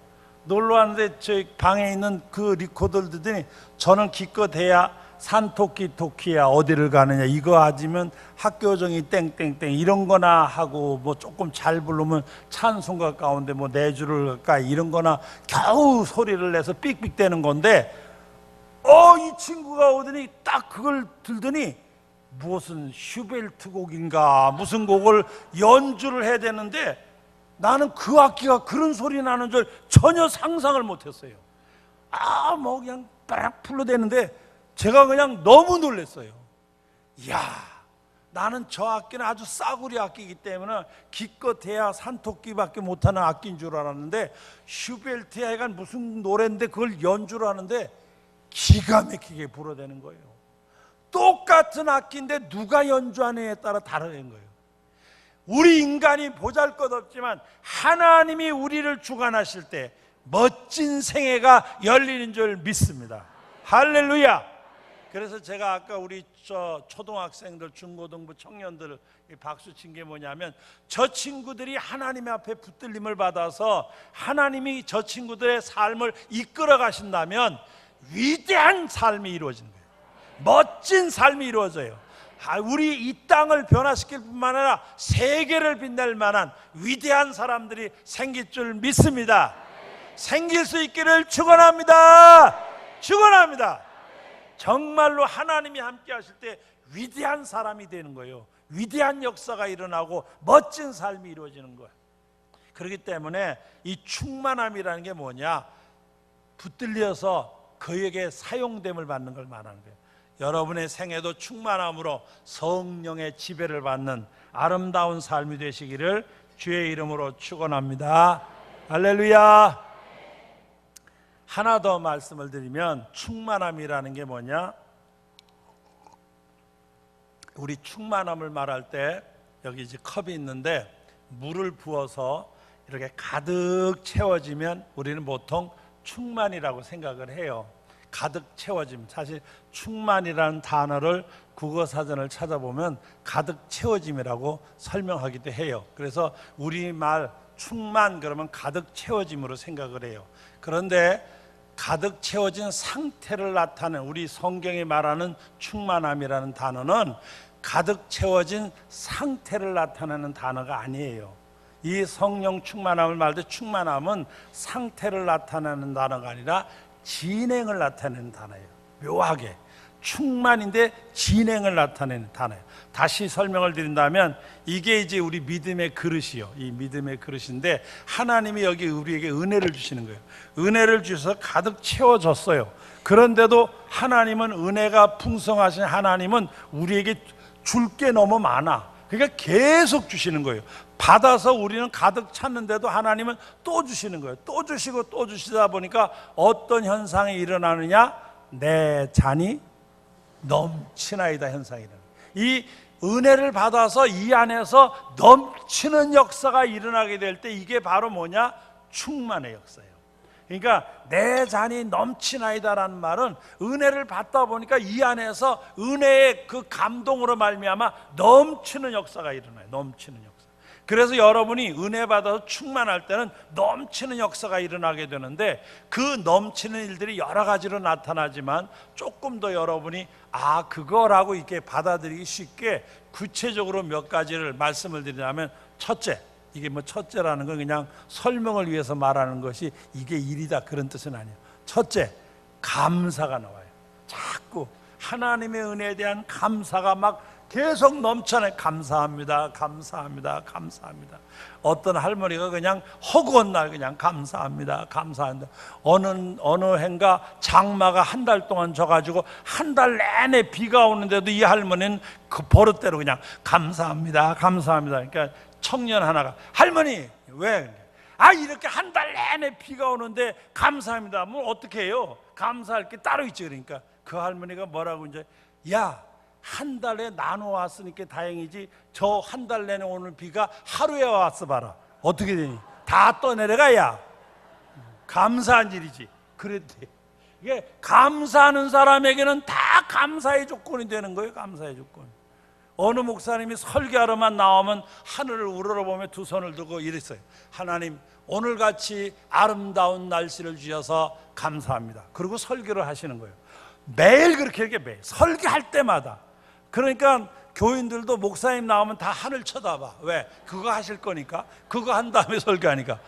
Speaker 1: 놀러 왔는데 저희 방에 있는 그 리코더를 듣더니 저는 기껏해야 산토끼 토끼야 어디를 가느냐 이거 하지면 학교정이 땡땡땡 이런 거나 하고, 뭐 조금 잘 부르면 찬송가 가운데 뭐 네 줄을 가까이 이런 거나 겨우 소리를 내서 삑삑대는 건데 이 친구가 오더니 딱 그걸 들더니 무슨 슈베르트 곡인가 무슨 곡을 연주를 해야 되는데 나는 그 악기가 그런 소리 나는 줄 전혀 상상을 못했어요. 뭐 그냥 딱 불러대는데 제가 그냥 너무 놀랐어요. 이야, 나는 저 악기는 아주 싸구려 악기이기 때문에 기껏해야 산토끼밖에 못하는 악기인 줄 알았는데 슈베르트야 하여간 무슨 노래인데 그걸 연주를 하는데 기가 막히게 불어대는 거예요. 똑같은 악기인데 누가 연주하느냐에 따라 다르는 거예요. 우리 인간이 보잘것없지만 하나님이 우리를 주관하실 때 멋진 생애가 열리는 줄 믿습니다. 할렐루야. 그래서 제가 아까 우리 초등학생들, 중고등부 청년들 박수 친 게 뭐냐면 저 친구들이 하나님 앞에 붙들림을 받아서 하나님이 저 친구들의 삶을 이끌어 가신다면 위대한 삶이 이루어지는 거예요. 멋진 삶이 이루어져요. 우리 이 땅을 변화시킬 뿐만 아니라 세계를 빛낼 만한 위대한 사람들이 생길 줄 믿습니다. 생길 수 있기를 축원합니다. 축원합니다. 정말로 하나님이 함께 하실 때 위대한 사람이 되는 거예요. 위대한 역사가 일어나고 멋진 삶이 이루어지는 거예요. 그렇기 때문에 이 충만함이라는 게 뭐냐? 붙들려서 그에게 사용됨을 받는 걸 말하는 거예요. 여러분의 생애도 충만함으로 성령의 지배를 받는 아름다운 삶이 되시기를 주의 이름으로 축원합니다. 할렐루야. 하나 더 말씀을 드리면 충만함이라는 게 뭐냐? 우리 충만함을 말할 때 여기 이제 컵이 있는데 물을 부어서 이렇게 가득 채워지면 우리는 보통 충만이라고 생각을 해요. 가득 채워짐. 사실 충만이라는 단어를 국어사전을 찾아보면 가득 채워짐이라고 설명하기도 해요. 그래서 우리말 충만 그러면 가득 채워짐으로 생각을 해요. 그런데 가득 채워진 상태를 나타내는 우리 성경이 말하는 충만함이라는 단어는 가득 채워진 상태를 나타내는 단어가 아니에요. 이 성령 충만함을 말할 때 충만함은 상태를 나타내는 단어가 아니라 진행을 나타내는 단어예요. 묘하게 충만인데 진행을 나타내는 단어예요. 다시 설명을 드린다면 이게 이제 우리 믿음의 그릇이요. 이 믿음의 그릇인데 하나님이 여기 우리에게 은혜를 주시는 거예요. 은혜를 주셔서 가득 채워졌어요. 그런데도 하나님은 은혜가 풍성하신 하나님은 우리에게 줄 게 너무 많아. 그러니까 계속 주시는 거예요. 받아서 우리는 가득 찼는데도 하나님은 또 주시는 거예요. 또 주시고 또 주시다 보니까 어떤 현상이 일어나느냐? 내 잔이 넘치나이다 현상이 일어나요. 이 은혜를 받아서 이 안에서 넘치는 역사가 일어나게 될 때 이게 바로 뭐냐? 충만의 역사예요. 그러니까 내 잔이 넘치나이다라는 말은 은혜를 받다 보니까 이 안에서 은혜의 그 감동으로 말미암아 넘치는 역사가 일어나요. 넘치는 역사. 그래서 여러분이 은혜 받아서 충만할 때는 넘치는 역사가 일어나게 되는데 그 넘치는 일들이 여러 가지로 나타나지만 조금 더 여러분이 그거라고 이렇게 받아들이기 쉽게 구체적으로 몇 가지를 말씀을 드리자면, 첫째, 이게 뭐 첫째라는 건 그냥 설명을 위해서 말하는 것이 이게 일이다 그런 뜻은 아니에요. 첫째, 감사가 나와요. 자꾸 하나님의 은혜에 대한 감사가 막 계속 넘쳐나요. 감사합니다, 감사합니다, 감사합니다. 어떤 할머니가 그냥 허구한 날 그냥 감사합니다, 감사합니다. 어느 해인가 장마가 한 달 동안 져가지고 한 달 내내 비가 오는데도 이 할머니는 그 버릇대로 그냥 감사합니다, 감사합니다. 그러니까 청년 하나가, 할머니 왜? 이렇게 한 달 내내 비가 오는데 감사합니다 하면 어떻게 해요? 감사할 게 따로 있지. 그러니까 그 할머니가 뭐라고 이제, 한 달에 나눠 왔으니까 다행이지 저 한 달 내내 오는 비가 하루에 왔어 봐라. 어떻게 되니? 다 떠내려가야 감사한 일이지. 그랬대. 이게 감사하는 사람에게는 다 감사의 조건이 되는 거예요. 감사의 조건. 어느 목사님이 설교하러만 나오면 하늘을 우러러보며 두 손을 들고 이랬어요. 하나님, 오늘같이 아름다운 날씨를 주셔서 감사합니다. 그리고 설교를 하시는 거예요. 매일 그렇게 이렇게 매일 설교할 때마다. 그러니까 교인들도 목사님 나오면 다 하늘 쳐다봐. 왜? 그거 하실 거니까. 그거 한 다음에 설교하니까.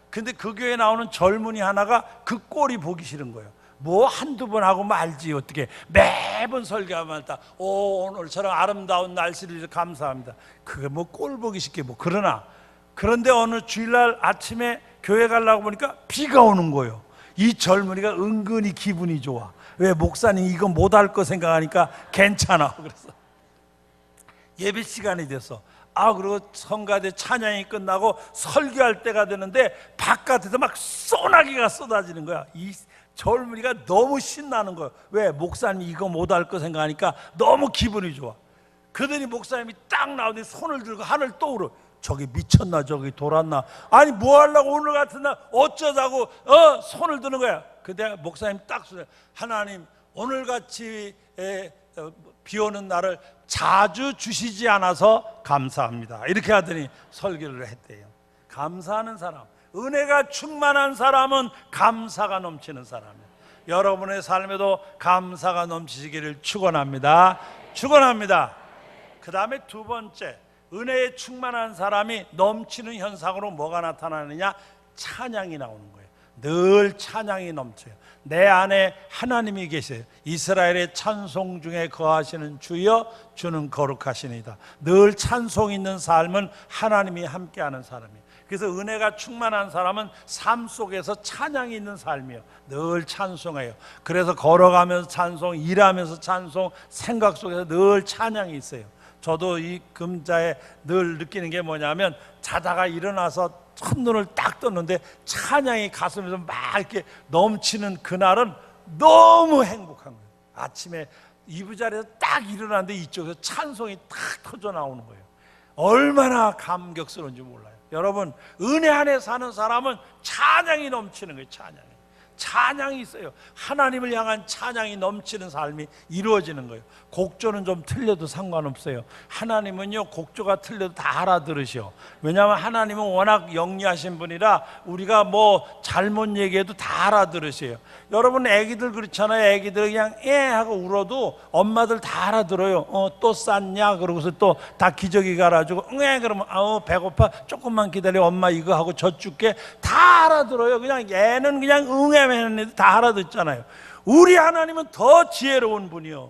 Speaker 1: 근데 그 교회에 나오는 젊은이 하나가 그 꼴이 보기 싫은 거예요. 뭐 한두 번 하고 말지 어떻게 매번 설교하면 다 오늘처럼 아름다운 날씨를 위해서 감사합니다. 그게 뭐 꼴 보기 쉽게 뭐. 그런데 어느 주일날 아침에 교회 가려고 보니까 비가 오는 거예요. 이 젊은이가 은근히 기분이 좋아. 왜? 목사님 이거 못할 거 생각하니까 괜찮아. 그래서 예배 시간이 됐어. 그리고 성가대 찬양이 끝나고 설교할 때가 되는데 바깥에서 막 소나기가 쏟아지는 거야. 이 젊은이가 너무 신나는 거예요. 왜? 목사님이 이거 못할 거 생각하니까 너무 기분이 좋아. 그러더니 목사님이 딱 나오더니 손을 들고 하늘 또 울어. 저기 미쳤나, 저기 돌았나, 아니 뭐 하려고 오늘 같은 날 어쩌자고 손을 드는 거야. 근데 목사님 딱 소리, 하나님 오늘같이 비 오는 날을 자주 주시지 않아서 감사합니다. 이렇게 하더니 설교를 했대요. 감사하는 사람, 은혜가 충만한 사람은 감사가 넘치는 사람이에요. 여러분의 삶에도 감사가 넘치시기를 축원합니다. 축원합니다. 그 다음에 두 번째, 은혜에 충만한 사람이 넘치는 현상으로 뭐가 나타나느냐? 찬양이 나오는 거예요. 늘 찬양이 넘쳐요. 내 안에 하나님이 계세요. 이스라엘의 찬송 중에 거하시는 주여, 주는 거룩하시니이다. 늘 찬송 있는 삶은 하나님이 함께하는 사람이에요. 그래서 은혜가 충만한 사람은 삶 속에서 찬양이 있는 삶이에요. 늘 찬송해요. 그래서 걸어가면서 찬송, 일하면서 찬송, 생각 속에서 늘 찬양이 있어요. 저도 이 금자에 늘 느끼는 게 뭐냐면, 자다가 일어나서 첫눈을 딱 떴는데 찬양이 가슴에서 막 이렇게 넘치는 그날은 너무 행복한 거예요. 아침에 이부자리에서 딱 일어났는데 이쪽에서 찬송이 딱 터져 나오는 거예요. 얼마나 감격스러운지 몰라요. 여러분, 은혜 안에 사는 사람은 찬양이 넘치는 거예요. 찬양이 있어요. 하나님을 향한 찬양이 넘치는 삶이 이루어지는 거예요. 곡조는 좀 틀려도 상관없어요. 하나님은요, 곡조가 틀려도 다 알아들으셔. 왜냐하면 하나님은 워낙 영리하신 분이라 우리가 뭐 잘못 얘기해도 다 알아들으세요. 여러분 애기들 그렇잖아요. 애기들 그냥 하고 울어도 엄마들 다 알아들어요. 또 쌌냐? 그러고서 또 다 기저귀 갈아주고 그러면 배고파, 조금만 기다려, 엄마 이거 하고 젖 줄게. 다 알아들어요. 그냥 얘는 그냥 하는 애들 다 알아듣잖아요. 우리 하나님은 더 지혜로운 분이요.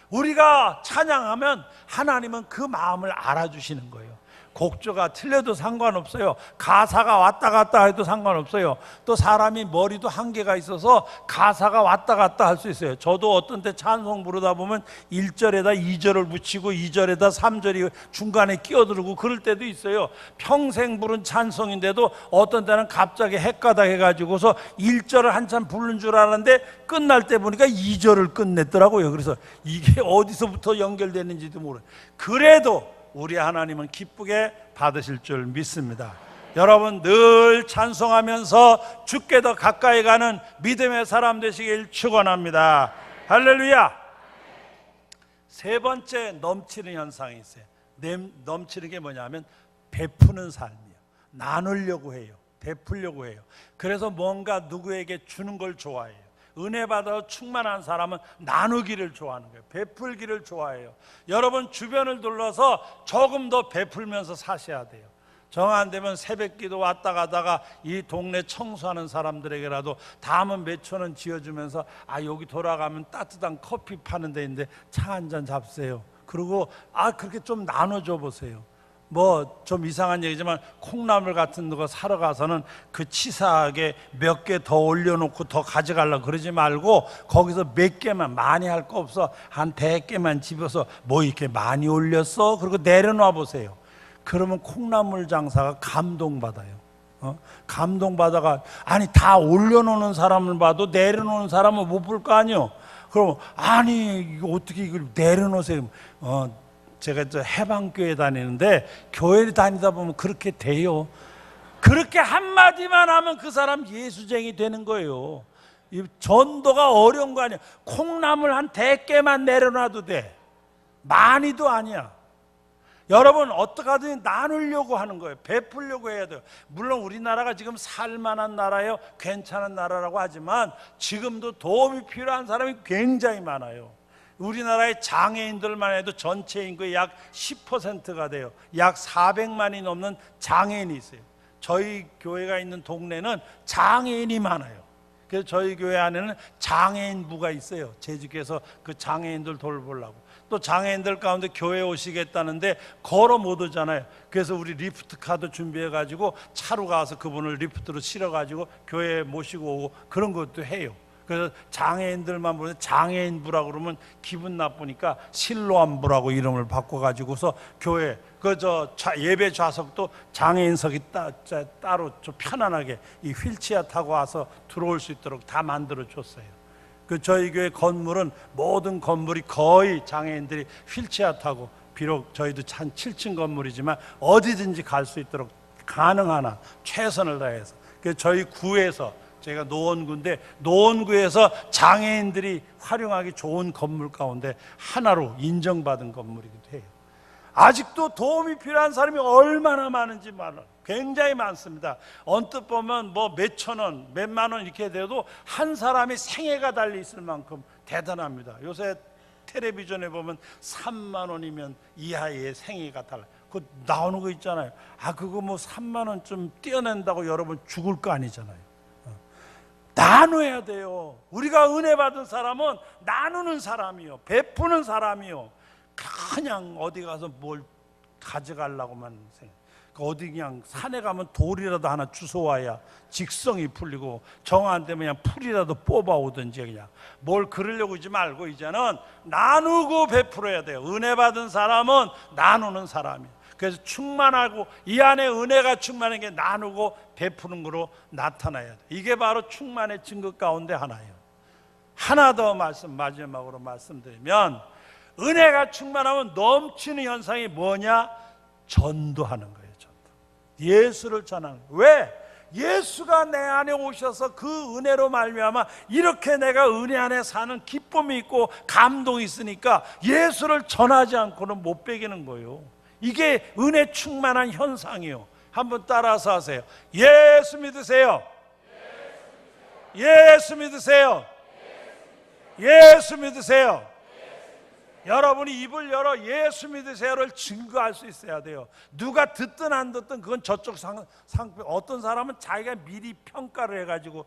Speaker 1: 우리가 찬양하면 하나님은 그 마음을 알아주시는 거예요. 곡조가 틀려도 상관없어요. 가사가 왔다 갔다 해도 상관없어요. 또 사람이 머리도 한계가 있어서 가사가 왔다 갔다 할 수 있어요. 저도 어떤 때 찬송 부르다 보면 1절에다 2절을 붙이고 2절에다 3절이 중간에 끼어들고 그럴 때도 있어요. 평생 부른 찬송인데도 어떤 때는 갑자기 헷가닥 해가지고서 1절을 한참 부른 줄 알았는데 끝날 때 보니까 2절을 끝냈더라고요. 그래서 이게 어디서부터 연결되는지도 모르요. 그래도 우리 하나님은 기쁘게 받으실 줄 믿습니다. 여러분 늘 찬송하면서 주께 더 가까이 가는 믿음의 사람 되시길 축원합니다. 할렐루야. 세 번째 넘치는 현상이 있어요. 넘치는 게 뭐냐면 베푸는 삶이에요. 나누려고 해요. 베풀려고 해요. 그래서 뭔가 누구에게 주는 걸 좋아해요. 은혜 받아 충만한 사람은 나누기를 좋아하는 거예요. 베풀기를 좋아해요. 여러분 주변을 둘러서 조금 더 베풀면서 사셔야 돼요. 정 안 되면 새벽기도 왔다 가다가 이 동네 청소하는 사람들에게라도 다음은 몇 천 원 지어주면서 여기 돌아가면 따뜻한 커피 파는 데 있는데 차 한 잔 잡세요. 그리고 그렇게 좀 나눠줘 보세요. 뭐 좀 이상한 얘기지만 콩나물 같은 거 사러 가서는 그 치사하게 몇 개 더 올려놓고 더 가져가려고 그러지 말고 거기서 몇 개만, 많이 할 거 없어 한 100개만 집어서 뭐 이렇게 많이 올렸어? 그리고 내려놔 보세요. 그러면 콩나물 장사가 감동받아요. 감동받아가 다 올려놓는 사람을 봐도 내려놓는 사람은 못 볼 거 아니에요. 그럼 이거 어떻게 이걸 내려놓으세요? 제가 해방교회 다니는데 교회를 다니다 보면 그렇게 돼요. 그렇게 한마디만 하면 그 사람 예수쟁이 되는 거예요. 이 전도가 어려운 거 아니야. 콩나물 한 100개만 내려놔도 돼. 많이도 아니야. 여러분 어떻게 하든 나누려고 하는 거예요. 베풀려고 해야 돼요. 물론 우리나라가 지금 살만한 나라예요. 괜찮은 나라라고 하지만 지금도 도움이 필요한 사람이 굉장히 많아요. 우리나라의 장애인들만 해도 전체 인구의 약 10%가 돼요. 약 400만이 넘는 장애인이 있어요. 저희 교회가 있는 동네는 장애인이 많아요. 그래서 저희 교회 안에는 장애인부가 있어요. 제주께서 그 장애인들 돌보려고. 또 장애인들 가운데 교회 오시겠다는데 걸어 못 오잖아요. 그래서 우리 리프트카도 준비해가지고 차로 가서 그분을 리프트로 실어가지고 교회에 모시고 오고 그런 것도 해요. 그래서 장애인들만 보면 장애인부라고 그러면 기분 나쁘니까 실로암부라고 이름을 바꿔가지고서 교회 예배 좌석도 장애인석이 따로 좀 편안하게 이 휠체어 타고 와서 들어올 수 있도록 다 만들어 줬어요. 저희 교회 건물은 모든 건물이 거의 장애인들이 휠체어 타고, 비록 저희도 한 7층 건물이지만 어디든지 갈 수 있도록 가능하나 최선을 다해서. 그래서 저희 구에서, 제가 노원구인데 노원구에서 장애인들이 활용하기 좋은 건물 가운데 하나로 인정받은 건물이기도 해요. 아직도 도움이 필요한 사람이 얼마나 많은지 말라. 굉장히 많습니다. 언뜻 보면 뭐 몇천 원, 몇만 원 이렇게 돼도 한 사람이 생애가 달려 있을 만큼 대단합니다. 요새 텔레비전에 보면 3만 원이면 이하의 생애가 달라. 그거 나오는 거 있잖아요. 그거 뭐 3만 원 좀 떼어낸다고 여러분 죽을 거 아니잖아요. 나눠야 돼요. 우리가 은혜 받은 사람은 나누는 사람이요, 베푸는 사람이요. 그냥 어디 가서 뭘 가져가려고만 생각. 어디 그냥 산에 가면 돌이라도 하나 주워와야 직성이 풀리고, 정 안 되면 그냥 풀이라도 뽑아오든지 그냥 뭘 그러려고 하지 말고 이제는 나누고 베풀어야 돼요. 은혜 받은 사람은 나누는 사람이에요. 그래서 충만하고 이 안에 은혜가 충만한 게 나누고 베푸는 거로 나타나야 돼. 이게 바로 충만의 증거 가운데 하나예요. 하나 더 마지막으로 말씀드리면, 은혜가 충만하면 넘치는 현상이 뭐냐? 전도하는 거예요. 전도. 예수를 전하는 거예요. 왜? 예수가 내 안에 오셔서 그 은혜로 말미암아 이렇게 내가 은혜 안에 사는 기쁨이 있고 감동이 있으니까 예수를 전하지 않고는 못 배기는 거예요. 이게 은혜 충만한 현상이에요. 한번 따라서 하세요. 예수 믿으세요. 예수 믿으세요. 예수 믿으세요. 여러분이 입을 열어 예수 믿으세요를 증거할 수 있어야 돼요. 누가 듣든 안 듣든 그건 저쪽 어떤 사람은 자기가 미리 평가를 해가지고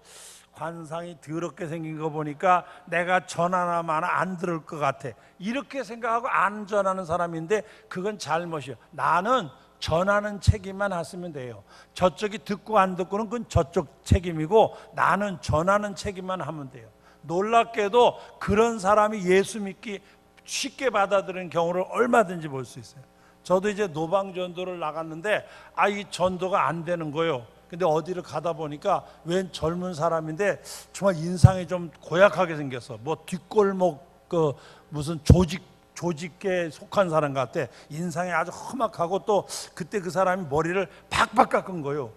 Speaker 1: 관상이 더럽게 생긴 거 보니까 내가 전하나 마나 안 들을 것 같아, 이렇게 생각하고 안 전하는 사람인데 그건 잘못이에요. 나는 전하는 책임만 하시면 돼요. 저쪽이 듣고 안 듣고는 그건 저쪽 책임이고 나는 전하는 책임만 하면 돼요. 놀랍게도 그런 사람이 예수 믿기 쉽게 받아들이는 경우를 얼마든지 볼 수 있어요. 저도 이제 노방 전도를 나갔는데 이 전도가 안 되는 거예요. 근데 어디를 가다 보니까 웬 젊은 사람인데 정말 인상이 좀 고약하게 생겼어. 뭐 뒷골목 그 무슨 조직계에 속한 사람 같아. 인상이 아주 험악하고 또 그때 그 사람이 머리를 박박 깎은 거예요.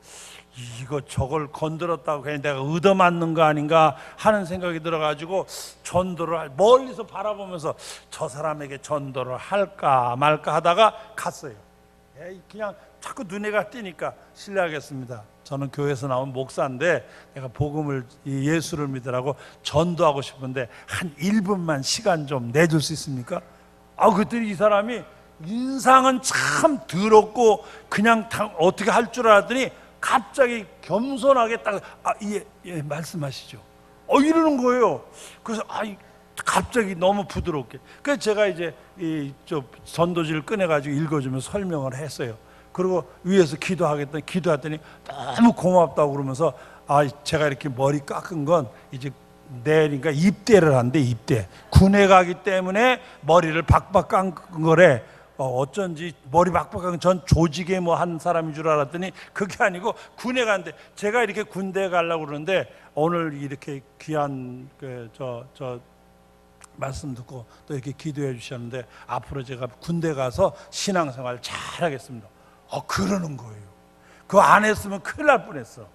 Speaker 1: 이거 저걸 건드렸다고 그냥 내가 얻어맞는 거 아닌가 하는 생각이 들어가지고 전도를 멀리서 바라보면서 저 사람에게 전도를 할까 말까 하다가 갔어요. 그냥 자꾸 눈에가 띄니까 실례하겠습니다. 저는 교회에서 나온 목사인데 내가 복음을 예수를 믿으라고 전도하고 싶은데 한 1분만 시간 좀 내줄 수 있습니까? 그랬더니 이 사람이 인상은 참 더럽고 그냥 어떻게 할 줄 알았더니 갑자기 겸손하게 딱 예, 말씀하시죠. 이러는 거예요. 그래서 갑자기 너무 부드럽게. 그래서 제가 이제 전도지를 꺼내가지고 읽어주면서 설명을 했어요. 그리고 위에서 기도했더니 너무 고맙다고 그러면서 제가 이렇게 머리 깎은 건 이제 내일인가 입대를 한대. 입대. 군에 가기 때문에 머리를 박박 깎은 거래. 어쩐지 머리 박박한 전 조직에 뭐 한 사람인 줄 알았더니 그게 아니고 군에 간대. 제가 이렇게 군대에 가려고 그러는데 오늘 이렇게 귀한 저 말씀 듣고 또 이렇게 기도해 주셨는데 앞으로 제가 군대 가서 신앙생활 잘 하겠습니다. 그러는 거예요. 그거 안 했으면 큰일 날 뻔했어.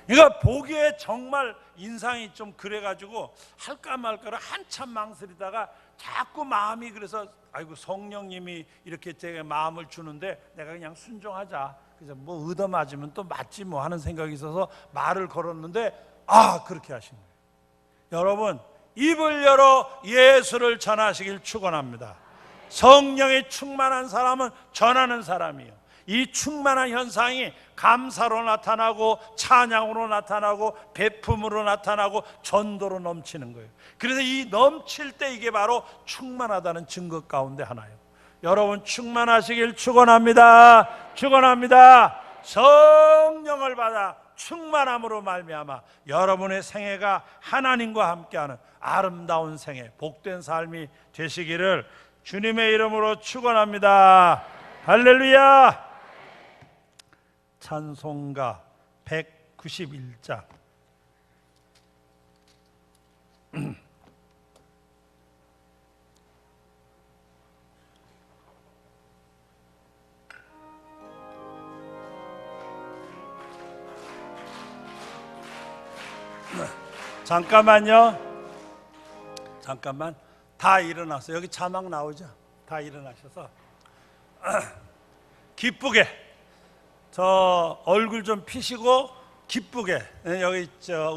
Speaker 1: 그러니까 보기에 정말 인상이 좀 그래가지고 할까 말까를 한참 망설이다가 자꾸 마음이 그래서 성령님이 이렇게 제 마음을 주는데 내가 그냥 순종하자. 그래서 뭐 얻어맞으면 또 맞지 뭐 하는 생각이 있어서 말을 걸었는데 그렇게 하신 거예요. 여러분 입을 열어 예수를 전하시길 축원합니다. 성령이 충만한 사람은 전하는 사람이에요. 이 충만한 현상이 감사로 나타나고 찬양으로 나타나고 베품으로 나타나고 전도로 넘치는 거예요. 그래서 이 넘칠 때 이게 바로 충만하다는 증거 가운데 하나예요. 여러분 충만하시길 축원합니다. 축원합니다. 성령을 받아 충만함으로 말미암아 여러분의 생애가 하나님과 함께하는 아름다운 생애, 복된 삶이 되시기를 주님의 이름으로 축원합니다. 할렐루야. 찬송가 191장 잠깐만요. 잠깐만. 다 일어나서 여기 자막 나오죠? 다 일어나셔서 기쁘게 저 얼굴 좀 피시고 기쁘게 여기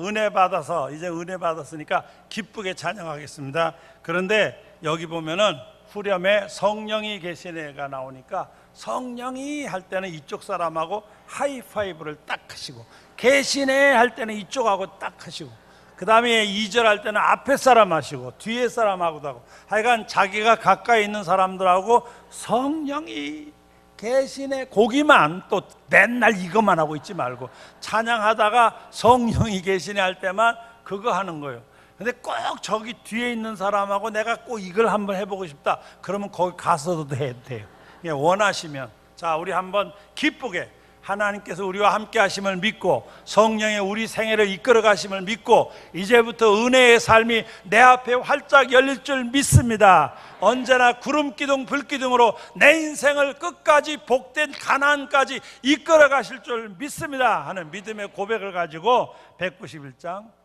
Speaker 1: 은혜 받아서 이제 은혜 받았으니까 기쁘게 찬양하겠습니다. 그런데 여기 보면은 후렴에 성령이 계시네가 나오니까 성령이 할 때는 이쪽 사람하고 하이파이브를 딱 하시고 계시네 할 때는 이쪽하고 딱 하시고 그 다음에 2절 할 때는 앞에 사람 하시고 뒤에 사람하고도 하고 하여간 자기가 가까이 있는 사람들하고 성령이 계시네 거기만 또 맨날 이것만 하고 있지 말고 찬양하다가 성령이 계시네 할 때만 그거 하는 거예요. 근데 꼭 저기 뒤에 있는 사람하고 내가 꼭 이걸 한번 해보고 싶다 그러면 거기 가서도 해도 돼요. 원하시면. 자, 우리 한번 기쁘게 하나님께서 우리와 함께 하심을 믿고 성령의 우리 생애를 이끌어 가심을 믿고 이제부터 은혜의 삶이 내 앞에 활짝 열릴 줄 믿습니다. 언제나 구름기둥 불기둥으로 내 인생을 끝까지 복된 가나안까지 이끌어 가실 줄 믿습니다 하는 믿음의 고백을 가지고 191장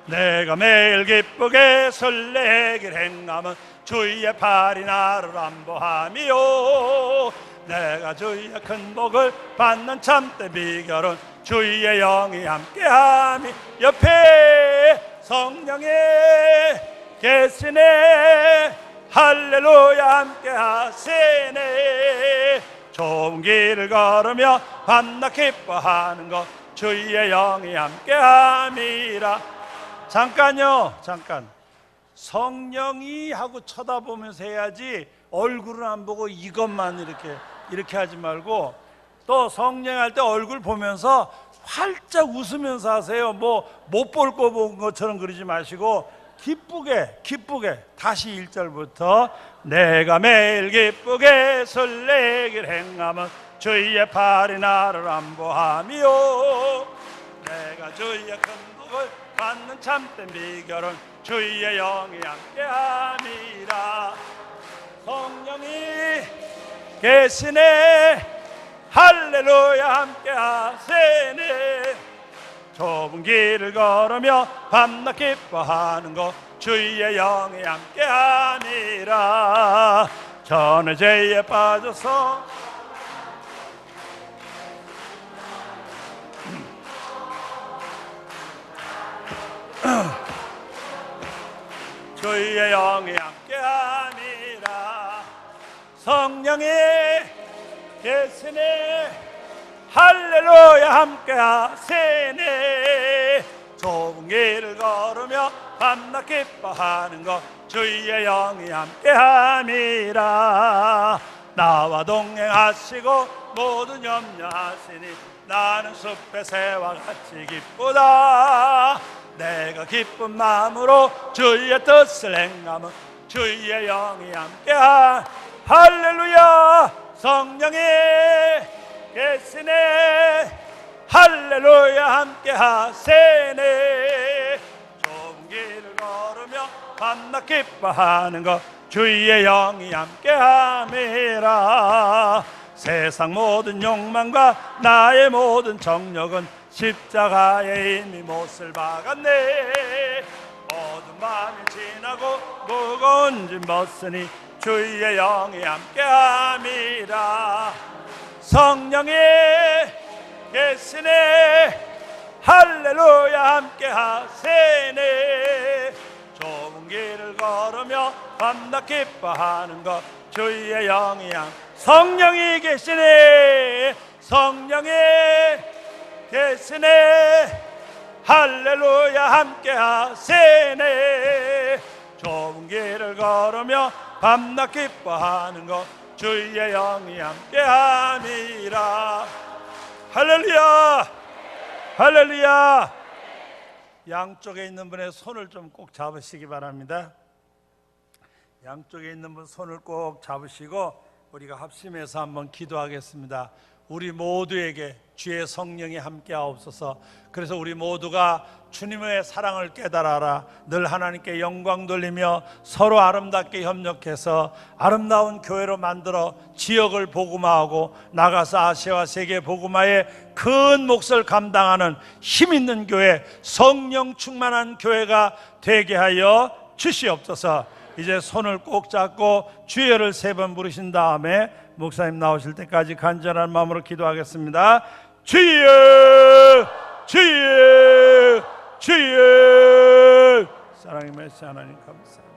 Speaker 1: 내가 매일 기쁘게 설레길 행함은 주의 팔이 나를 안보함이요 내가 주의 큰 복을 받는 참된 비결은 주의 영이 함께함이 옆에 성령이 계시네 할렐루야 함께하시네 좋은 길을 걸으며 밤낮 기뻐하는 것 주의 영이 함께함이라 잠깐요 잠깐 성령이 하고 쳐다보면서 해야지 얼굴은 안 보고 이것만 이렇게 하지 말고, 또 성령 할 때 얼굴 보면서 활짝 웃으면서 하세요. 뭐 못 볼 거 본 것처럼 그러지 마시고 기쁘게 다시 1절부터 내가 매일 기쁘게 설레길 행함은 주의 팔이 나를 안보하며 내가 주의 큰 복을 받는 참된 비결은 주의 영이 함께함이라. 성령이 계시네 할렐루야 함께하세네. 좁은 길을 걸으며 밤낮 기뻐하는 것 주의 영이 함께하니라. 전의 죄에 빠져서 주의 영이 함께하니라. 성령이 계시네 할렐루야 함께하세네. 좁은 길을 걸으며 밤낮 기뻐하는 것 주의 영이 함께함이라. 나와 동행하시고 모든 염려하시니 나는 숲의 새와 같이 기쁘다. 내가 기쁜 마음으로 주의 뜻을 행하면 주의 영이 함께하. 할렐루야. 성령이 계시네 할렐루야 함께하세네. 좁은 길을 걸으며 밤낮 기뻐하는 것 주의 영이 함께함이라. 세상 모든 욕망과 나의 모든 정욕은 십자가에 이미 못을 박았네. 어두운 밤이 지나고 무거운 짐 벗으니 주의 영이 함께함이라. 성령이 계시네 할렐루야 함께하세네. 좁은 길을 걸으며 밤낮 기뻐하는 것 주의 영이 성령이 계시네. 성령이 계시네 할렐루야 함께하세네. 좁은 길을 걸으며 밤낮 기뻐하는 것 주의 영이 함께함이라. 할렐루야 할렐루야. 양쪽에 있는 분의 손을 좀 꼭 잡으시기 바랍니다. 양쪽에 있는 분 손을 꼭 잡으시고 우리가 합심해서 한번 기도하겠습니다. 우리 모두에게 주의 성령이 함께하옵소서. 그래서 우리 모두가 주님의 사랑을 깨달아라. 늘 하나님께 영광 돌리며 서로 아름답게 협력해서 아름다운 교회로 만들어 지역을 복음화하고 나가서 아시아와 세계 복음화의 큰 몫을 감당하는 힘있는 교회, 성령 충만한 교회가 되게 하여 주시옵소서. 이제 손을 꼭 잡고 주여를 3번 부르신 다음에 목사님 나오실 때까지 간절한 마음으로 기도하겠습니다. 주여 주여 주여. 사랑의 메시 하나님 감사합니다.